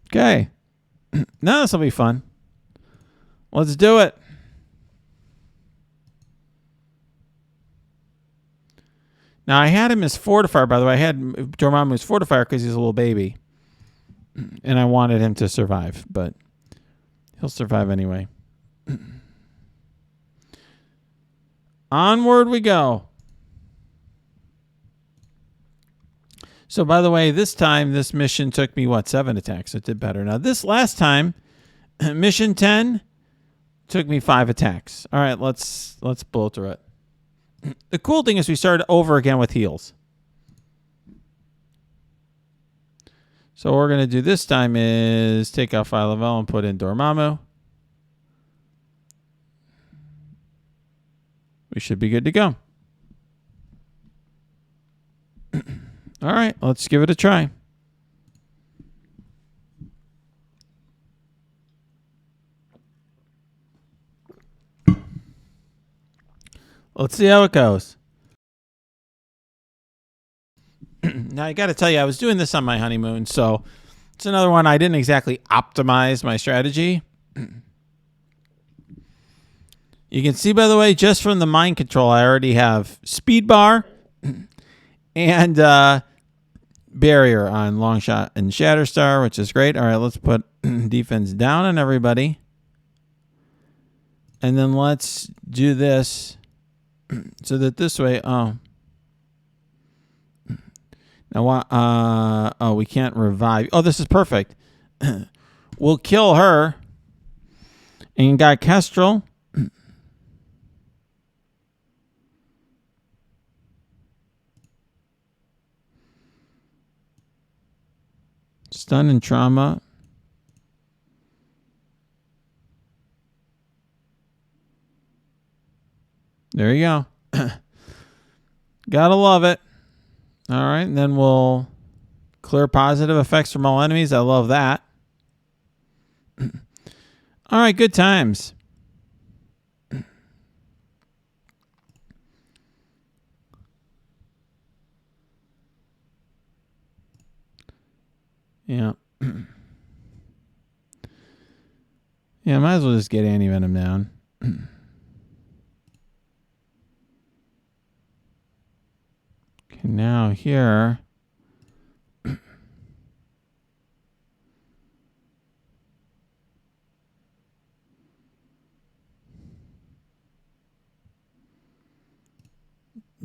Okay. Now this will be fun. Let's do it. Now, I had him as Fortifier, by the way. I had Dormammu as Fortifier because he's a little baby. And I wanted him to survive, but he'll survive anyway. Onward we go. So, by the way, this time, this mission took me, 7 attacks? It did better. Now, this last time, mission 10, took me 5 attacks. All right, let's blow through it. The cool thing is we started over again with heals. So what we're going to do this time is take out Finalizing and put in Dormammu. We should be good to go. All right, let's give it a try. Let's see how it goes. Now, I got to tell you, I was doing this on my honeymoon, so it's another one I didn't exactly optimize my strategy. You can see, by the way, just from the mind control, I already have speed bar and barrier on Longshot and Shatterstar, which is great. All right, let's put defense down on everybody. And then let's do this so that this way, now, we can't revive. Oh, this is perfect. We'll kill her. And you got Kestrel. Stun and trauma. There you go. Gotta love it. All right, and then we'll clear positive effects from all enemies. I love that. All right, good times. Yeah. Yeah, might as well just get anti-venom down. Okay, now here.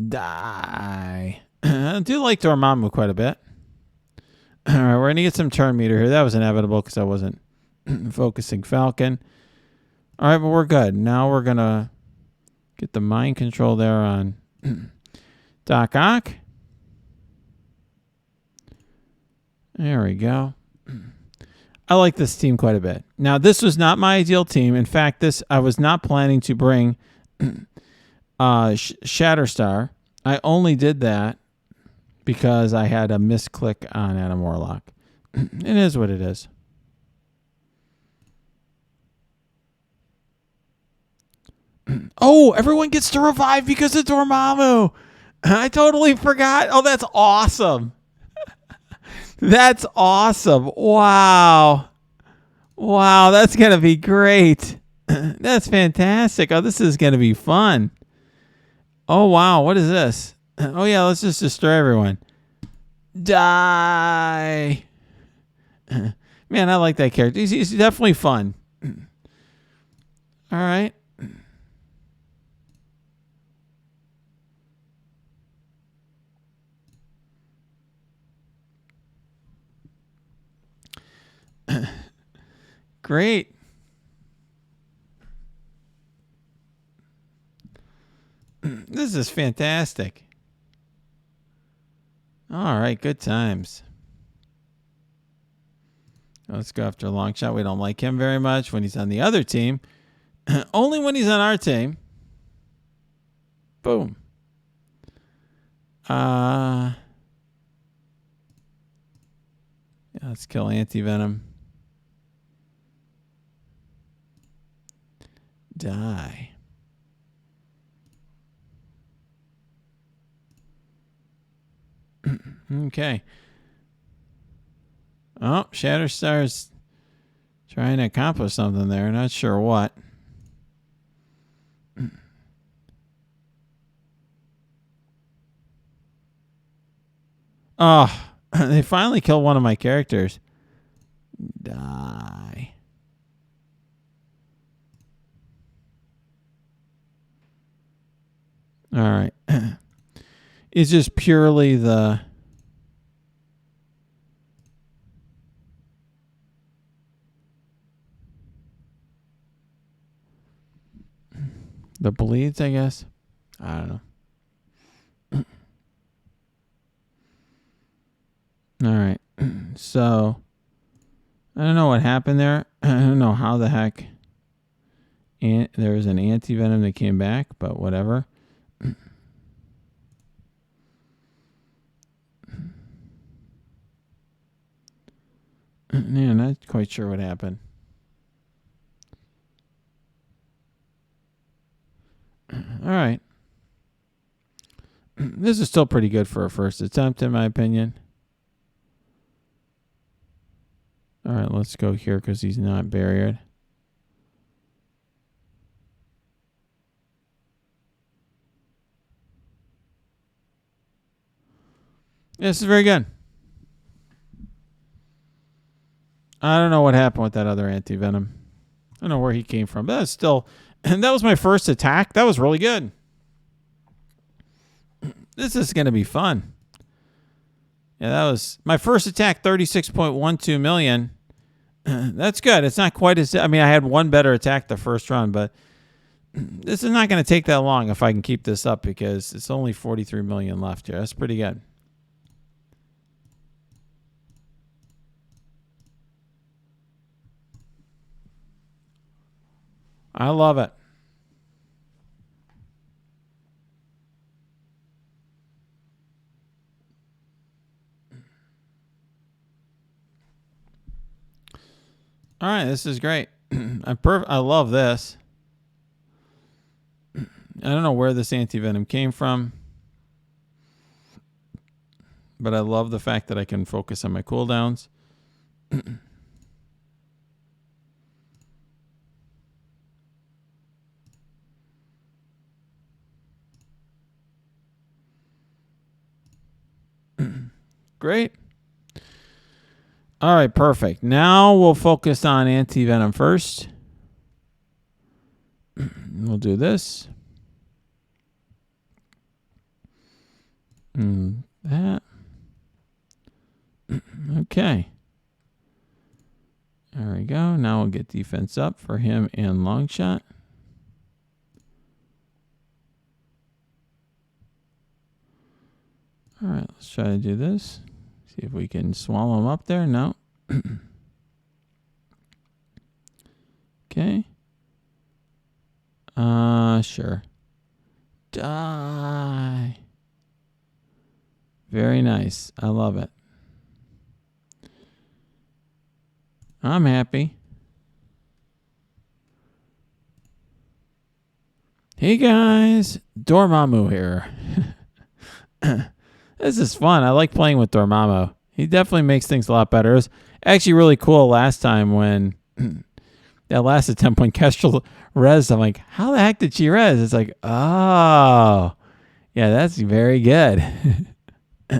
Die. I do like Dormammu quite a bit. All right, we're going to get some turn meter here. That was inevitable because I wasn't focusing Falcon. All right, but we're good. Now we're going to get the mind control there on Doc Ock. There we go. I like this team quite a bit. Now, this was not my ideal team. In fact, I was not planning to bring Shatterstar. I only did that because I had a misclick on Adam Warlock. It is what it is. Oh, everyone gets to revive because of Dormammu. I totally forgot. Oh, that's awesome. That's awesome. Wow. Wow, that's going to be great. That's fantastic. Oh, this is going to be fun. Oh, wow. What is this? Oh, yeah, let's just destroy everyone. Die. Man, I like that character. He's definitely fun. All right. Great. This is fantastic. All right, good times. Let's go after Longshot. We don't like him very much when he's on the other team. Only when he's on our team. Boom. Yeah, let's kill Anti-Venom. Die. Okay. Oh, Shatterstar's trying to accomplish something there. Not sure what. Oh, they finally killed one of my characters. Die. All right. It's just purely the bleeds, I guess. I don't know. All right. So I don't know what happened there. I don't know how the heck. And there was an anti-venom that came back, but whatever. Yeah, not quite sure what happened. All right. This is still pretty good for a first attempt, in my opinion. All right, let's go here because he's not barriered. This is very good. I don't know what happened with that other anti-venom. I don't know where he came from, but that's still... And that was my first attack. That was really good. This is going to be fun. Yeah, that was... My first attack, 36.12 million. That's good. It's not quite as... I mean, I had one better attack the first run, but... This is not going to take that long if I can keep this up because it's only 43 million left here. That's pretty good. I love it. All right, this is great. I love this. I don't know where this anti-venom came from, but I love the fact that I can focus on my cooldowns. Great. All right, perfect. Now we'll focus on anti-venom first. We'll do this. And that. Okay. There we go. Now we'll get defense up for him and long shot. All right, let's try to do this. See if we can swallow him up there. No. Okay. Sure. Die. Very nice. I love it. I'm happy. Hey guys, Dormammu here. This is fun. I like playing with Dormammu. He definitely makes things a lot better. It was actually really cool last time when that last attempt when Kestrel res. I'm like, how the heck did she res? It's like, oh, yeah, that's very good. All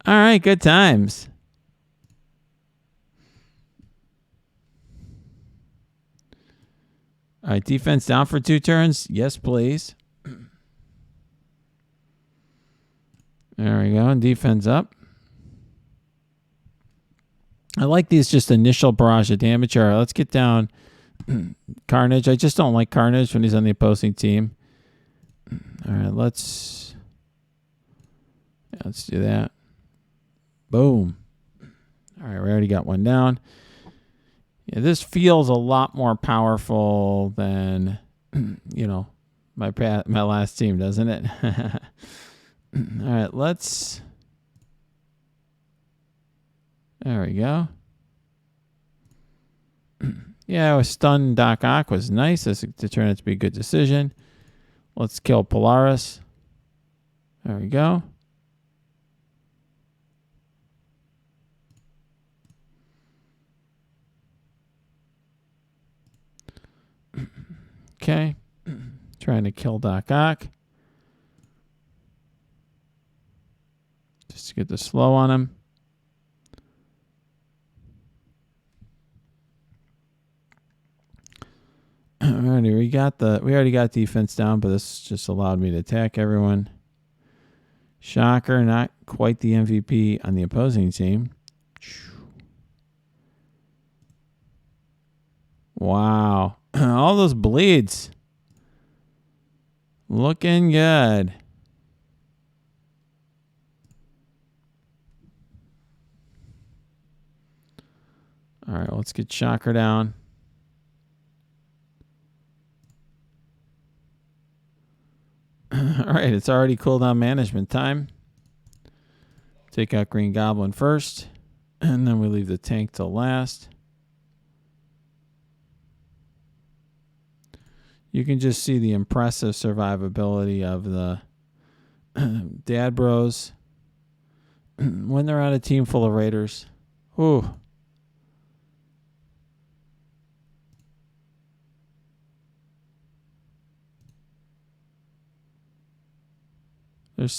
right, good times. All right, defense down for 2 turns. Yes, please. There we go. Defense up. I like these just initial barrage of damage. All right, let's get down Carnage. I just don't like Carnage when he's on the opposing team. All right, let's do that. Boom. All right, we already got one down. Yeah, this feels a lot more powerful than, my last team, doesn't it? All right, let's... There we go. Yeah, stun Doc Ock was nice. This to turn out to be a good decision. Let's kill Polaris. There we go. Okay. Trying to kill Doc Ock. Just to get the slow on him. We already got defense down, but this just allowed me to attack everyone. Shocker, not quite the MVP on the opposing team. Wow. All those bleeds. Looking good. All right, let's get Shocker down. All right, it's already cooldown management time. Take out Green Goblin first, and then we leave the tank till last. You can just see the impressive survivability of the Dad Bros when they're on a team full of raiders. Ooh.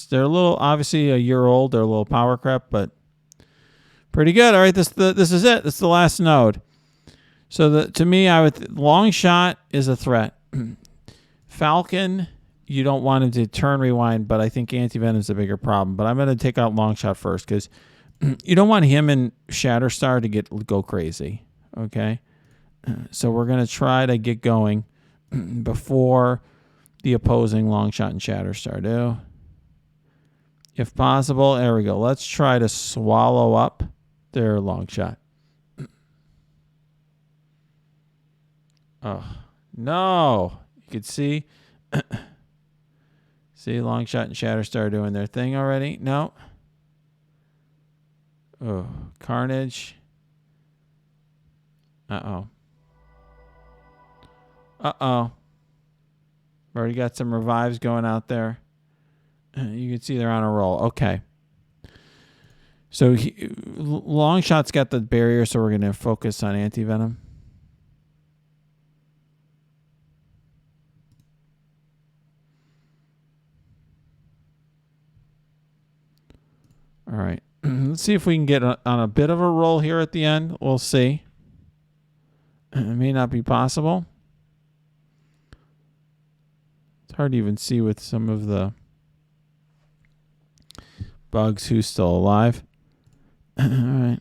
They're a little, obviously a year old. They're a little power crep, but pretty good. All right, this is it. This is the last node. So to me, long shot is a threat. Falcon, you don't want him to turn rewind, but I think anti-venom is a bigger problem. But I'm going to take out long shot first because you don't want him and Shatterstar to go crazy. Okay, so we're going to try to get going before the opposing long shot and Shatterstar do. If possible, there we go. Let's try to swallow up their long shot. Oh, no. You could see. See long shot and Shatterstar doing their thing already? No. Oh, Carnage. Uh-oh. Uh-oh. Already got some revives going out there. You can see they're on a roll. Okay. So long shot's got the barrier, so we're going to focus on anti-venom. All right. Let's see if we can get on a bit of a roll here at the end. We'll see. It may not be possible. It's hard to even see with some of the bugs who's still alive. All right.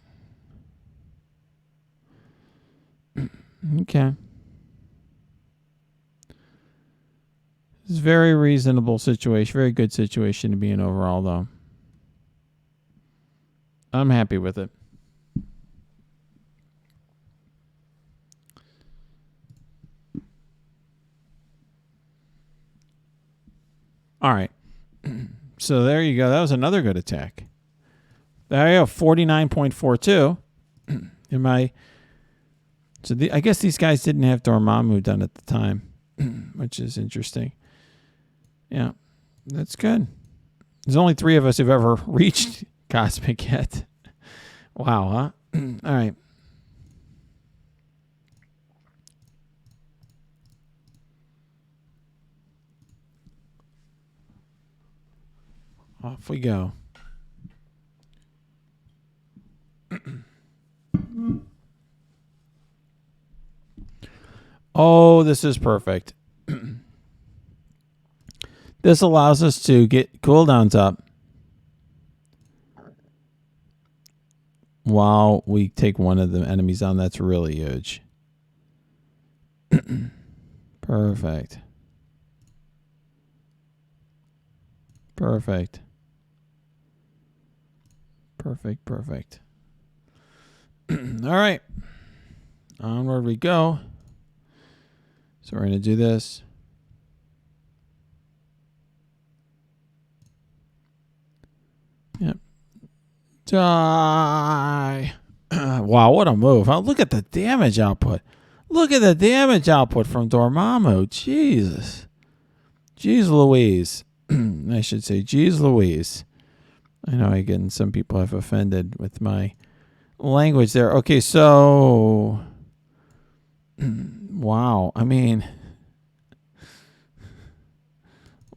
Okay. It's a very reasonable situation. Very good situation to be in overall, though. I'm happy with it. All right. So there you go. That was another good attack. There you go. 49.42. I guess these guys didn't have Dormammu done at the time, which is interesting. Yeah, that's good. There's only 3 of us who've ever reached Cosmic yet. Wow, huh? All right. Off we go. Oh, this is perfect. This allows us to get cooldowns up while we take one of the enemies on. That's really huge. Perfect. Perfect. Perfect, perfect. All right. Onward we go. So we're going to do this. Yep. Die. Wow, what a move. Huh? Look at the damage output. Look at the damage output from Dormammu. Jesus. Jeez Louise. I should say jeez Louise. I know again some people have offended with my language there. Okay, so wow. I mean,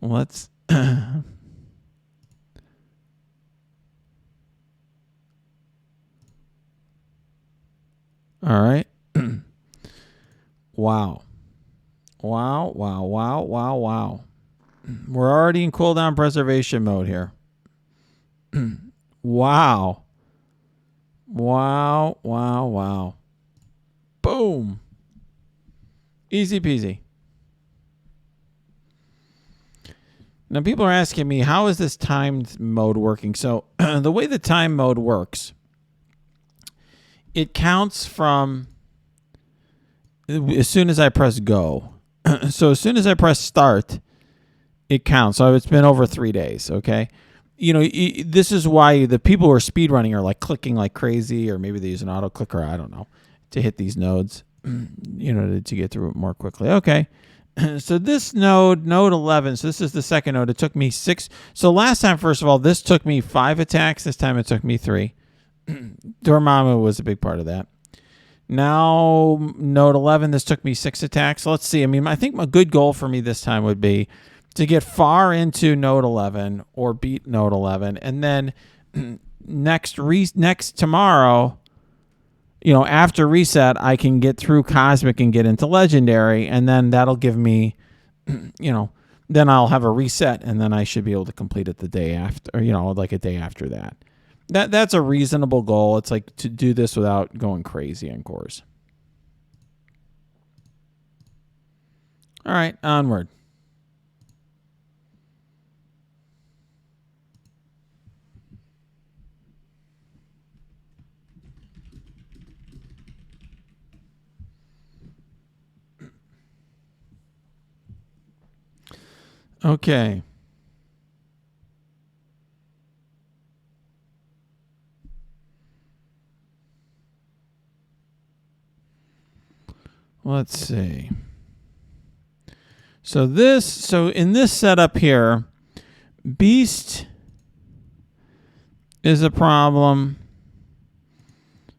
let's all right. Wow. Wow, wow, wow, wow, wow. We're already in cooldown preservation mode here. Wow. Wow, wow, wow. Boom. Easy peasy. Now people are asking me, how is this timed mode working? So the way the time mode works, it counts from as soon as I press go. So as soon as I press start, it counts. So it's been over 3 days, okay? You know, this is why the people who are speedrunning are like clicking like crazy, or maybe they use an auto clicker, I don't know, to hit these nodes, you know, to get through it more quickly. Okay. So this node 11, so this is the second node. It took me 6. So last time, first of all, this took me 5 attacks. This time it took me 3. Dormammu was a big part of that. Now, node 11, this took me 6 attacks. So let's see. I mean, I think a good goal for me this time would be to get far into node 11 or beat node 11. And then next tomorrow, you know, after reset, I can get through Cosmic and get into Legendary. And then that'll give me, you know, then I'll have a reset and then I should be able to complete it the day after, or, you know, like a day after that. That's a reasonable goal. It's like to do this without going crazy on cores. All right, onward. Okay. let's see. So in this setup here, Beast is a problem.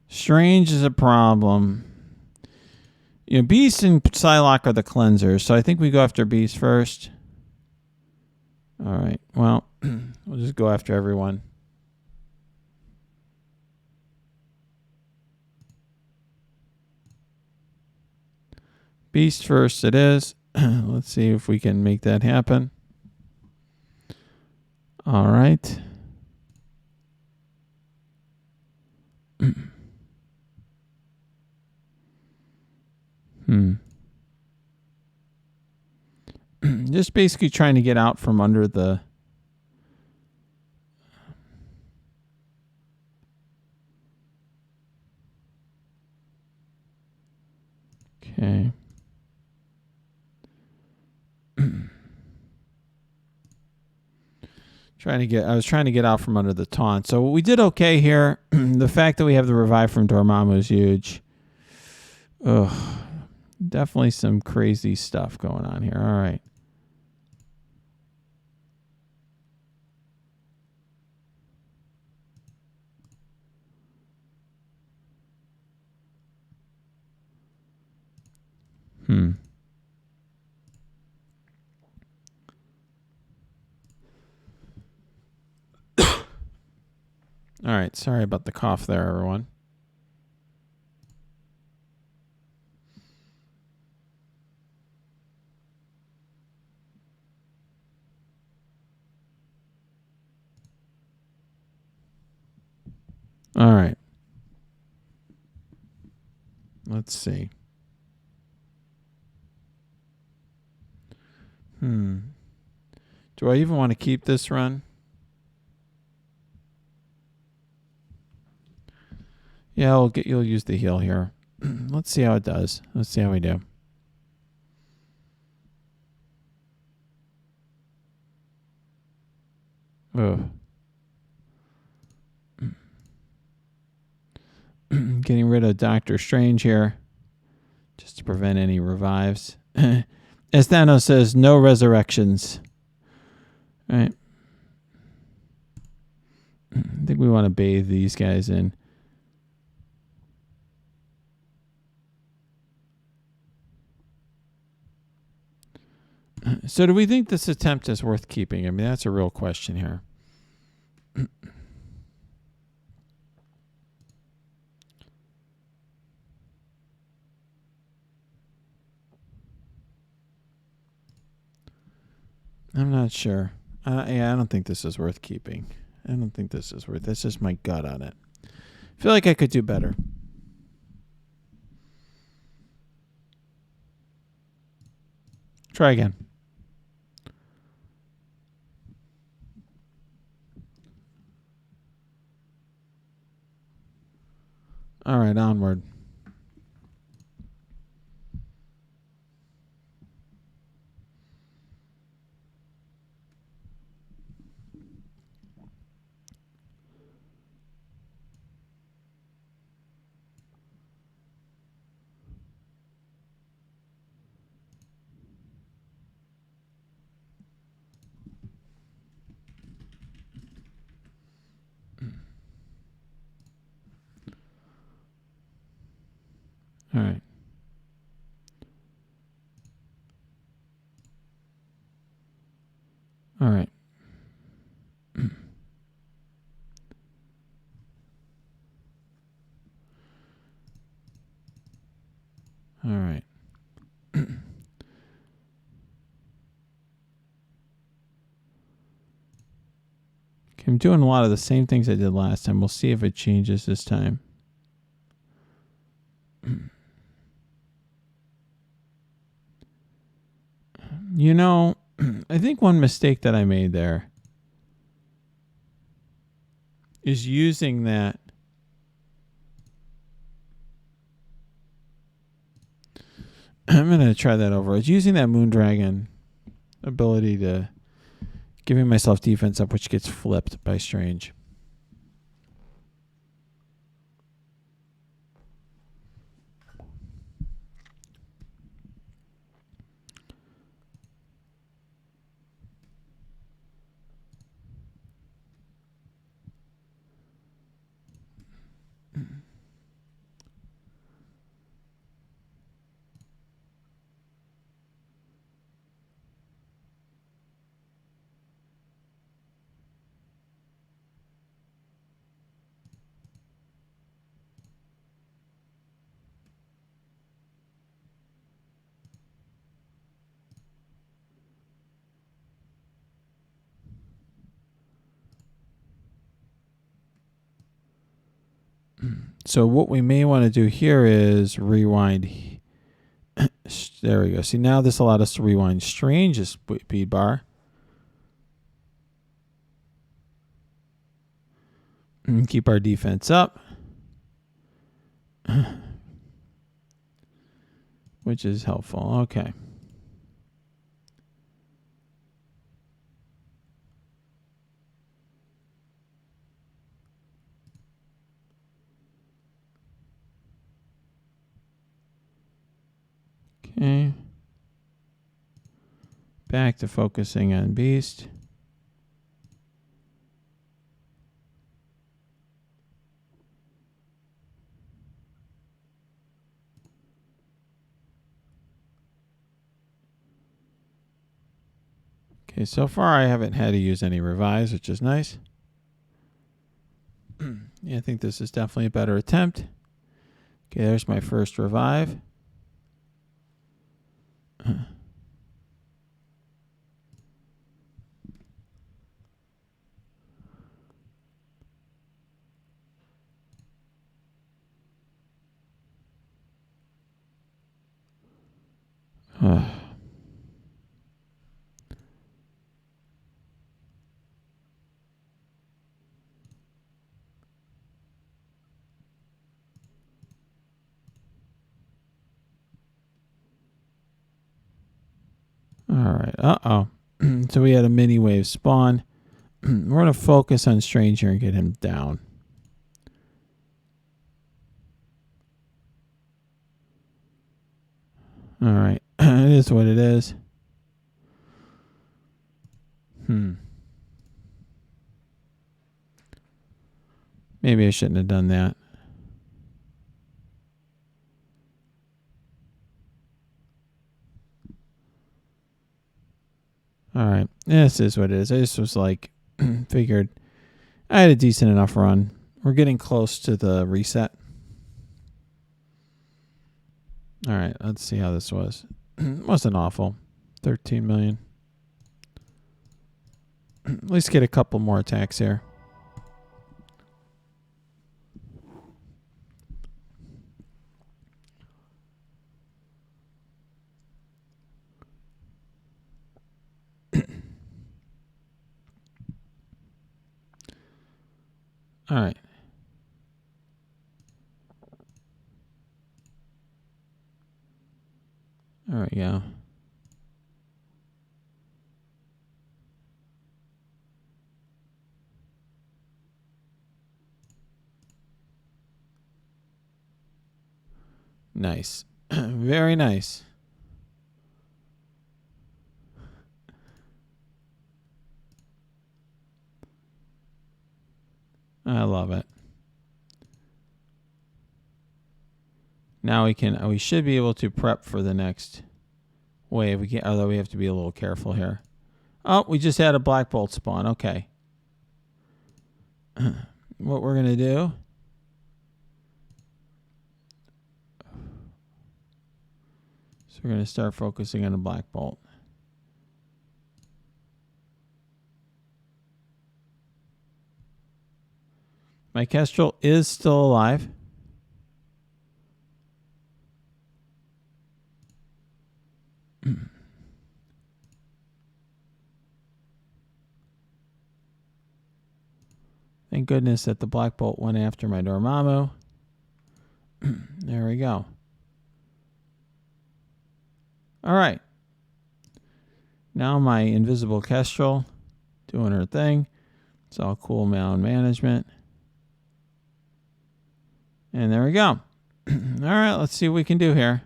Strange is a problem. You know, Beast and Psylocke are the cleansers, so I think we go after Beast first. All right. Well, we'll just go after everyone. Beast first it is. Let's see if we can make that happen. All right. Just basically trying to get out from under the... Okay. I was trying to get out from under the taunt. So we did okay here. The fact that we have the revive from Dormammu is huge. Ugh. Definitely some crazy stuff going on here. All right. All right. Sorry about the cough there, everyone. All right. Let's see. Do I even want to keep this run? Yeah, you'll use the heal here. Let's see how it does. Let's see how we do. Ugh. Getting rid of Doctor Strange here, just to prevent any revives. As Thanos says, no resurrections. All right. I think we want to bathe these guys in. So do we think this attempt is worth keeping? I mean, that's a real question here. I'm not sure. Yeah, I don't think this is worth keeping. I don't think this is worth. That's just my gut on it. I feel like I could do better. Try again. All right, onward. All right. All right. All right. Okay, I'm doing a lot of the same things I did last time. We'll see if it changes this time. You know, I think one mistake that I made there is using that. I'm going to try that over. It's using that Moondragon ability to giving myself defense up, which gets flipped by Strange. So what we may want to do here is rewind. There we go. See, now this allowed us to rewind Strange's speed bar. And keep our defense up. Which is helpful. Okay. Okay. Back to focusing on Beast. Okay, so far I haven't had to use any revives, which is nice. Yeah, I think this is definitely a better attempt. Okay, there's my first revive. All right. Uh-oh. So we had a mini wave spawn. We're going to focus on Strange here and get him down. All right. It is what it is. Maybe I shouldn't have done that. All right. This is what it is. I just was like, figured I had a decent enough run. We're getting close to the reset. All right. Let's see how this was. Wasn't awful. 13 million. At least get a couple more attacks here. All right. There we go. Nice. Very nice. I love it. Now we should be able to prep for the next wave. Although we have to be a little careful here. Oh, we just had a black bolt spawn. Okay. What we're going to do. So we're going to start focusing on the black bolt. My Kestrel is still alive. Thank goodness that the black bolt went after my Dormammu. There we go. All right. Now my invisible Kestrel doing her thing. It's all cool mound management. And there we go. All right, let's see what we can do here.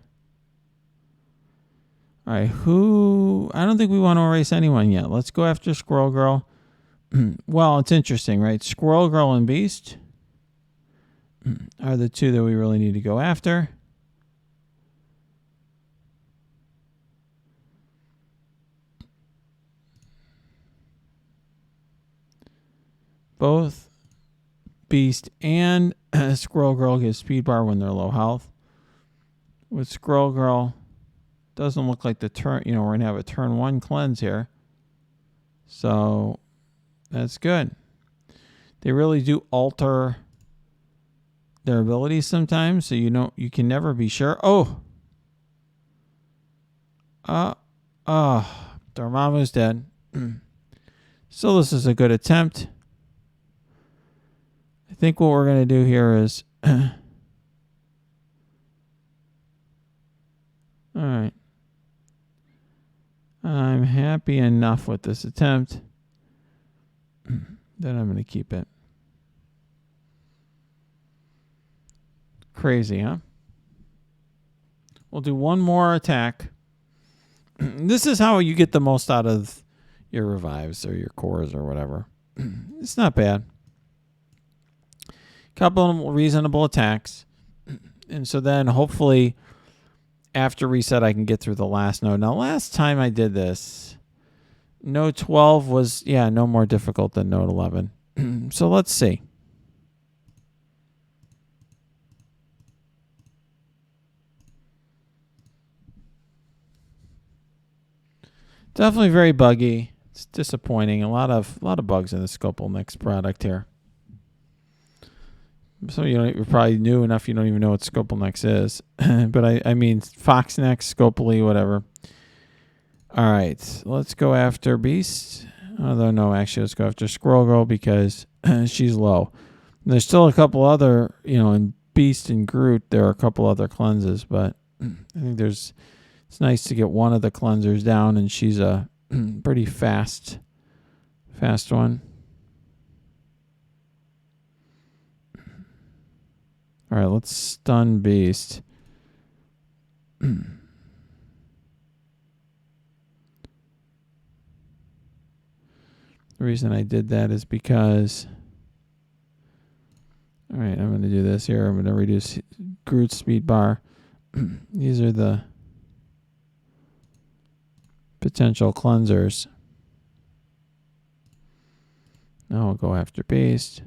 All right, I don't think we want to erase anyone yet. Let's go after Squirrel Girl. Well, it's interesting, right? Squirrel Girl and Beast are the two that we really need to go after. Both Beast and Squirrel Girl get speed bar when they're low health. With Squirrel Girl, doesn't look like the turn, we're going to have a turn 1 cleanse here. So that's good. They really do alter their abilities sometimes, so you can never be sure. Oh. Dormammu's dead. So this is a good attempt. I think what we're going to do here is... All right. I'm happy enough with this attempt. Then I'm going to keep it. Crazy, huh? We'll do one more attack. This is how you get the most out of your revives or your cores or whatever. It's not bad. Couple of reasonable attacks. And so then hopefully after reset I can get through the last node. Now last time I did this, node 12 was, no more difficult than node 11. So let's see. Definitely very buggy. It's disappointing. A lot of bugs in the Scopal Next product here. So you're probably new enough you don't even know what Scopal Next is. But I mean Fox Next, Scopally, whatever. All right, let's go after Beast. Although no, actually let's go after Squirrel Girl because she's low. And there's still a couple other, in Beast and Groot there are a couple other cleanses, but I think it's nice to get one of the cleansers down, and she's a pretty fast one. All right, let's stun Beast. The reason I did that is because... All right, I'm going to do this here. I'm going to reduce Groot's speed bar. These are the potential cleansers. Now we'll go after Beast.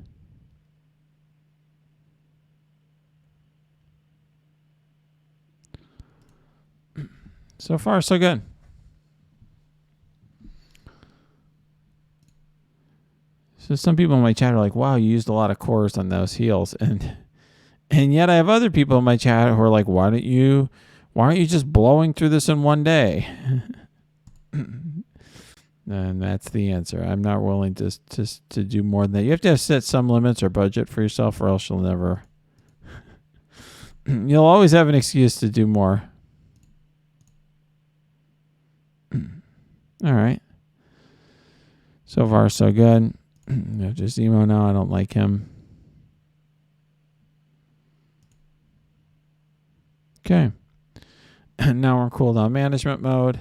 So far, so good. So some people in my chat are like, wow, you used a lot of cores on those heals. And yet I have other people in my chat who are like, why aren't you just blowing through this in one day? And that's the answer. I'm not willing to do more than that. You have to set some limits or budget for yourself, or else you'll never... You'll always have an excuse to do more. All right. So far, so good. Just Emo now. I don't like him. Okay. Now we're in cooldown management mode.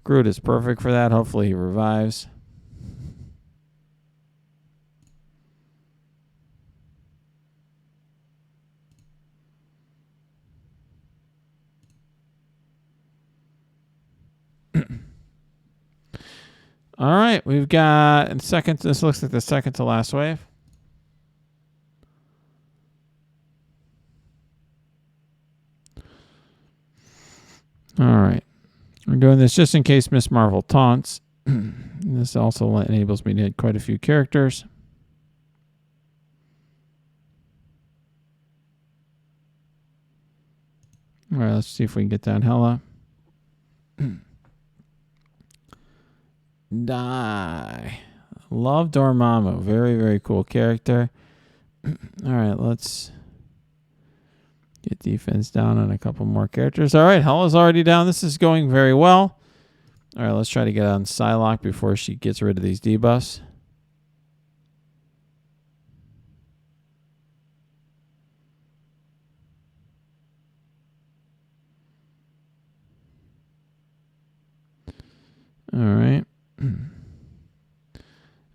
Groot is perfect for that. Hopefully he revives. All right, we've got this looks like the second to last wave. All right. We're doing this just in case Miss Marvel taunts. This also enables me to hit quite a few characters. All right, let's see if we can get down Hela. Die. Love Dormammu. Very, very cool character. All right, let's get defense down on a couple more characters. All right, Hela's already down. This is going very well. All right, let's try to get on Psylocke before she gets rid of these debuffs. All right.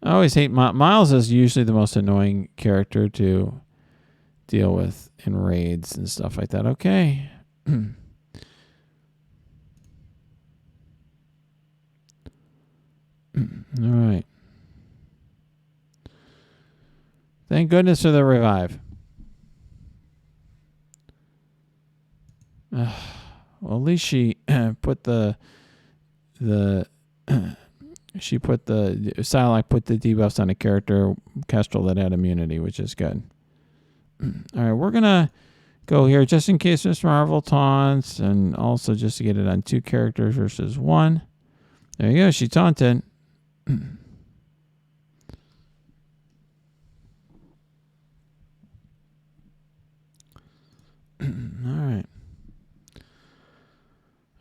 I always hate Miles is usually the most annoying character to deal with in raids and stuff like that. Okay. All right. Thank goodness for the revive. Well, at least she put Psylocke put the debuffs on a character, Kestrel, that had immunity, which is good. All right, we're going to go here just in case Miss Marvel taunts, and also just to get it on 2 characters versus 1. There you go. She taunted. All right.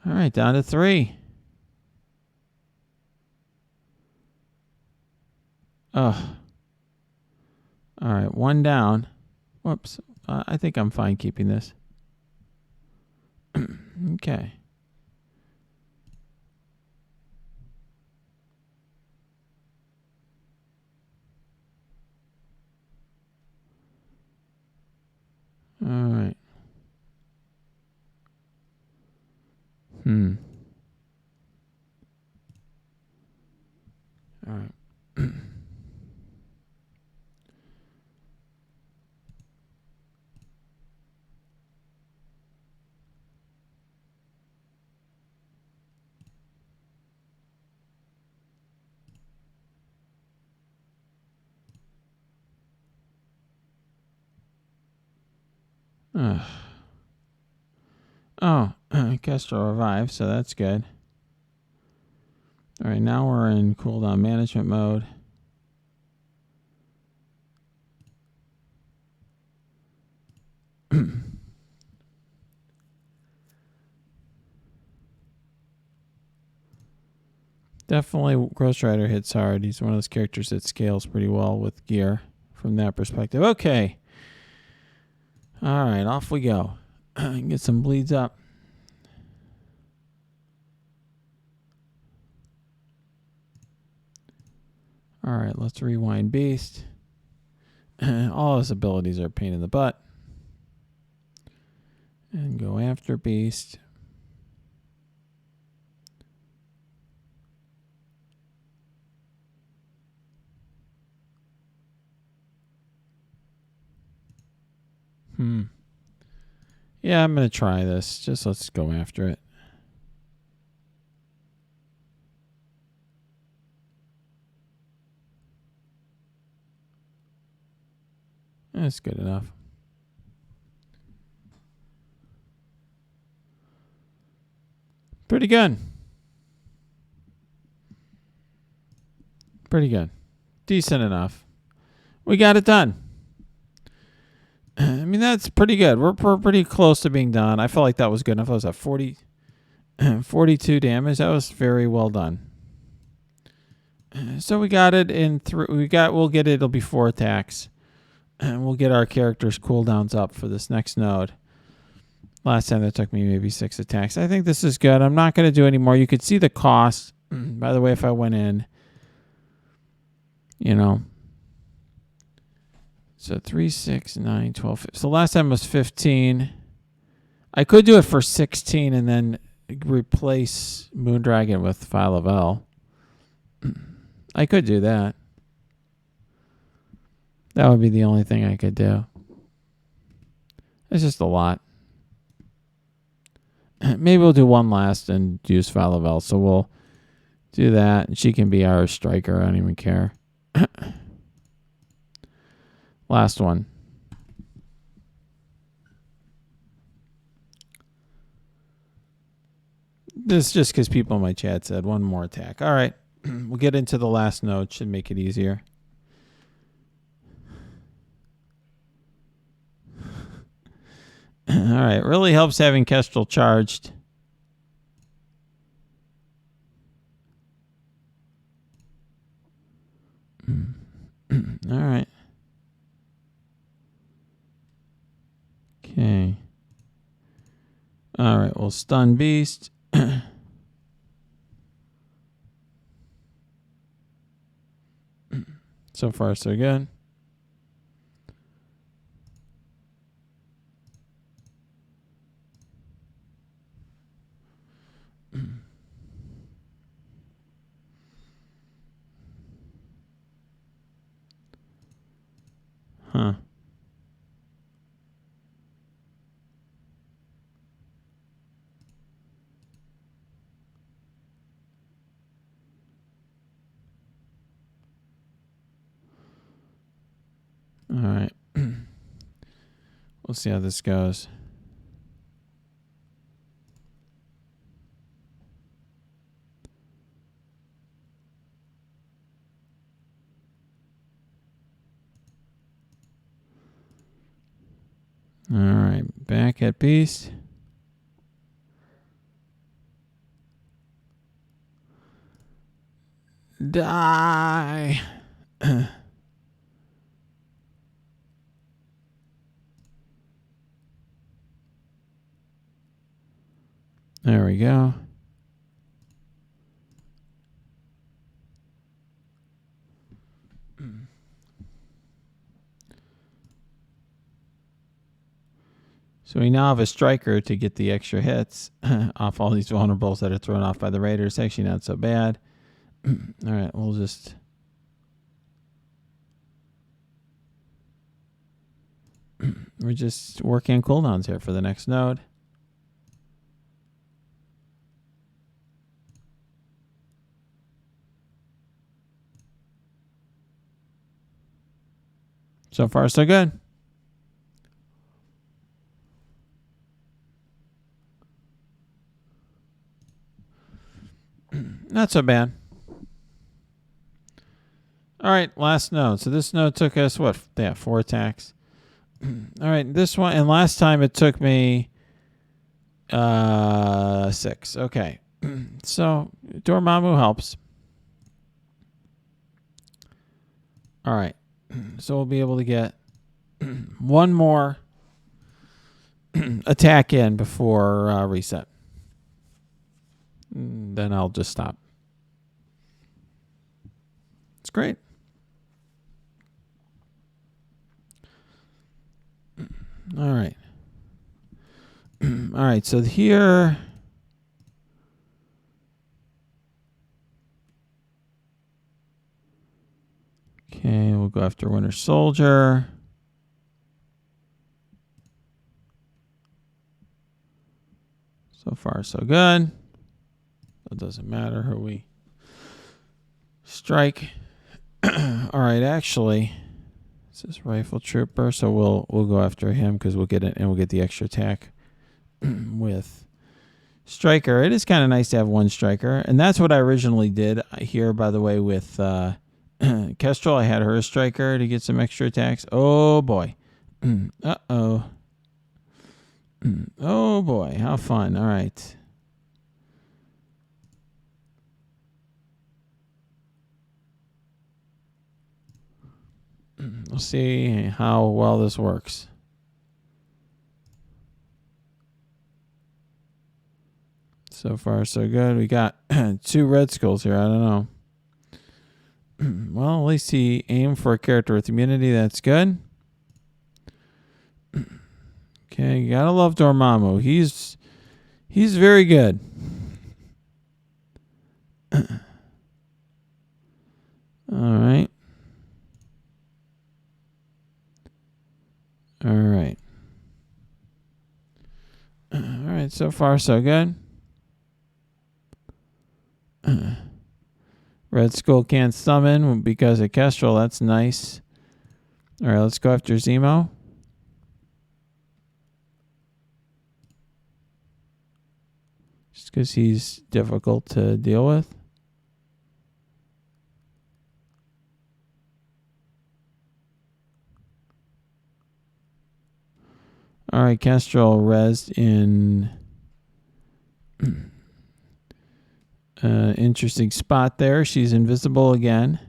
All right, down to 3. Ugh. All right, 1 down. Whoops. I think I'm fine keeping this. Okay. All right. All right. Oh, Kestrel revived, so that's good. All right, now we're in cooldown management mode. Definitely Ghost Rider hits hard. He's one of those characters that scales pretty well with gear from that perspective. Okay. All right, off we go. Get some bleeds up. All right, let's rewind Beast. All his abilities are a pain in the butt. And go after Beast. Yeah, I'm going to try this. Just let's go after it. That's good enough. Pretty good. Pretty good. Decent enough. We got it done. I mean, that's pretty good. We're pretty close to being done. I felt like that was good enough. I was at 42 damage. That was very well done. So we got it in we'll get it. It'll be 4 attacks. And we'll get our characters' cooldowns up for this next node. Last time that took me maybe 6 attacks. I think this is good. I'm not going to do any more. You could see the cost. By the way, if I went in, so 3, 6, 9, 12. So last time was 15. I could do it for 16 and then replace Moondragon with File of L. I could do that. That would be the only thing I could do. It's just a lot. Maybe we'll do one last and use File of L. So we'll do that. She can be our striker. I don't even care. Last one. This is just because people in my chat said one more attack. All right. We'll get into the last node. Should make it easier. All right. Really helps having Kestrel charged. All right. Okay. All right. We'll stun Beast. So far, so good. Huh. All right. We'll see how this goes. All right, back at Beast. Die. There we go. So we now have a striker to get the extra hits off all these vulnerables that are thrown off by the Raiders. Actually, not so bad. All right, we'll just... We're just working on cooldowns here for the next node. So far, so good. Not so bad. All right, last node. So this node took us, what? Yeah, 4 attacks. All right, this one, and last time it took me 6. Okay. So Dormammu helps. All right. So we'll be able to get one more attack in before reset. Then I'll just stop. It's great. All right. All right, so here... Okay, we'll go after Winter Soldier. So far, so good. It doesn't matter who we strike. All right, actually, this is Rifle Trooper, so we'll go after him because we'll get it and we'll get the extra attack with Striker. It is kind of nice to have one Striker, and that's what I originally did here. By the way, with Kestrel, I had her Striker to get some extra attacks. Oh boy, oh boy, how fun! All right. We'll see how well this works. So far, so good. We got 2 Red Skulls here. I don't know. Well, at least he aimed for a character with immunity. That's good. Okay, you gotta love Dormammu. He's very good. All right. All right. All right, so far so good. Red Skull can't summon because of Kestrel. That's nice. All right, let's go after Zemo. Just because he's difficult to deal with. All right, Kestrel rezzed in interesting spot there. She's invisible again.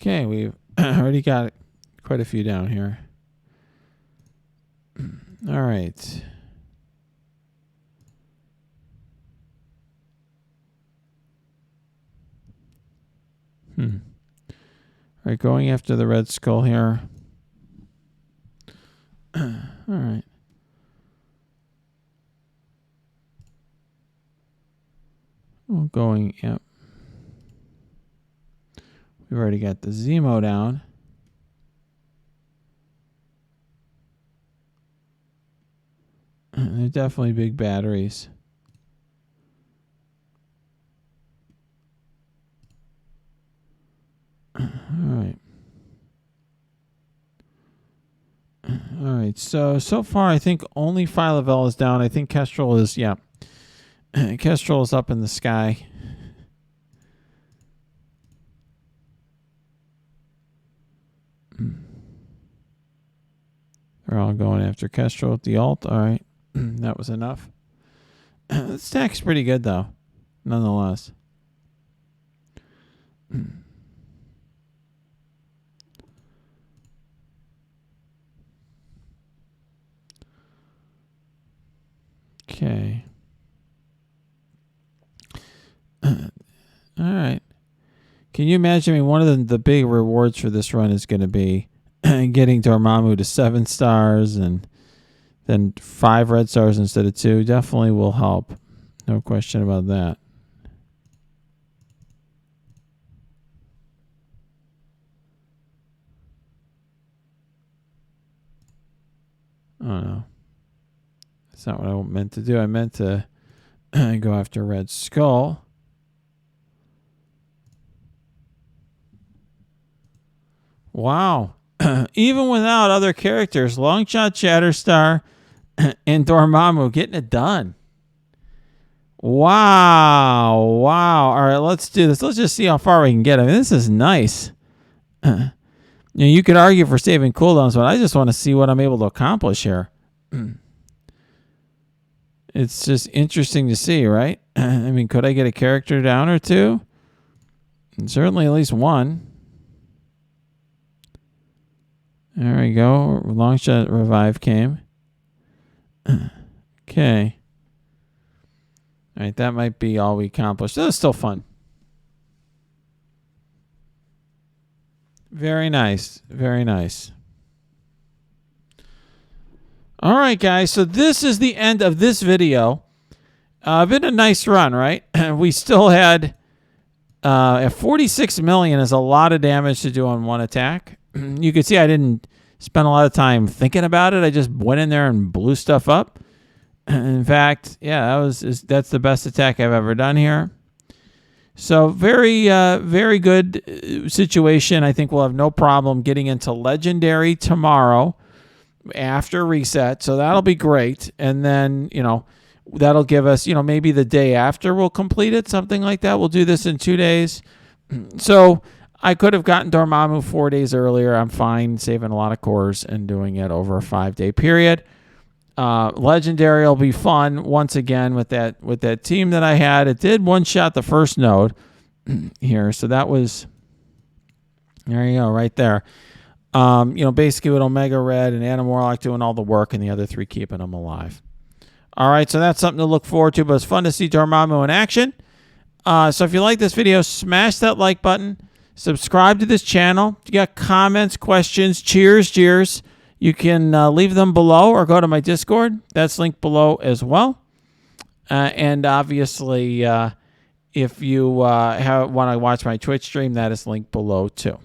Okay, we've already got quite a few down here. All right. All right, going after the Red Skull here. All right. Well, going, yep. We've already got the Zemo down. They're definitely big batteries. right, so far I think only Phylavel is down. I think Kestrel is, yeah. Kestrel is up in the sky. They're all going after Kestrel with the ult. All right, that was enough. The stack's pretty good, though, nonetheless. Okay. All right. Can you imagine? I mean, one of the big rewards for this run is going to be getting Dormammu to 7 stars and then 5 red stars instead of 2. Definitely will help. No question about that. Oh, no. That's not what I meant to do. I meant to go after Red Skull. Wow. Even without other characters, Longshot, Shatterstar, and Dormammu getting it done. Wow. Wow. All right, let's do this. Let's just see how far we can get. I mean, this is nice. You could argue for saving cooldowns, but I just want to see what I'm able to accomplish here. It's just interesting to see, right? I mean, could I get a character down or two? And certainly at least one. There we go. Longshot revive came. Okay. All right, that might be all we accomplished. That was still fun. Very nice. Very nice. All right, guys. So this is the end of this video. Been a nice run, right? We still had at 46 million is a lot of damage to do on one attack. You can see I didn't spend a lot of time thinking about it. I just went in there and blew stuff up. In fact, yeah, that's the best attack I've ever done here. So very good situation. I think we'll have no problem getting into Legendary tomorrow after reset. So that'll be great. And then, that'll give us, maybe the day after we'll complete it, something like that. We'll do this in 2 days. So I could have gotten Dormammu 4 days earlier. I'm fine saving a lot of cores and doing it over a 5-day period. Legendary will be fun once again with that team that I had. It did one-shot the first node here, so that was there you go, right there. Basically with Omega Red and Adam Warlock doing all the work and the other 3 keeping them alive. All right, so that's something to look forward to, but it's fun to see Dormammu in action. So if you like this video, smash that like button. Subscribe to this channel. If you got comments, questions, jeers, you can leave them below or go to my Discord. That's linked below as well. And obviously, if you want to watch my Twitch stream, that is linked below too.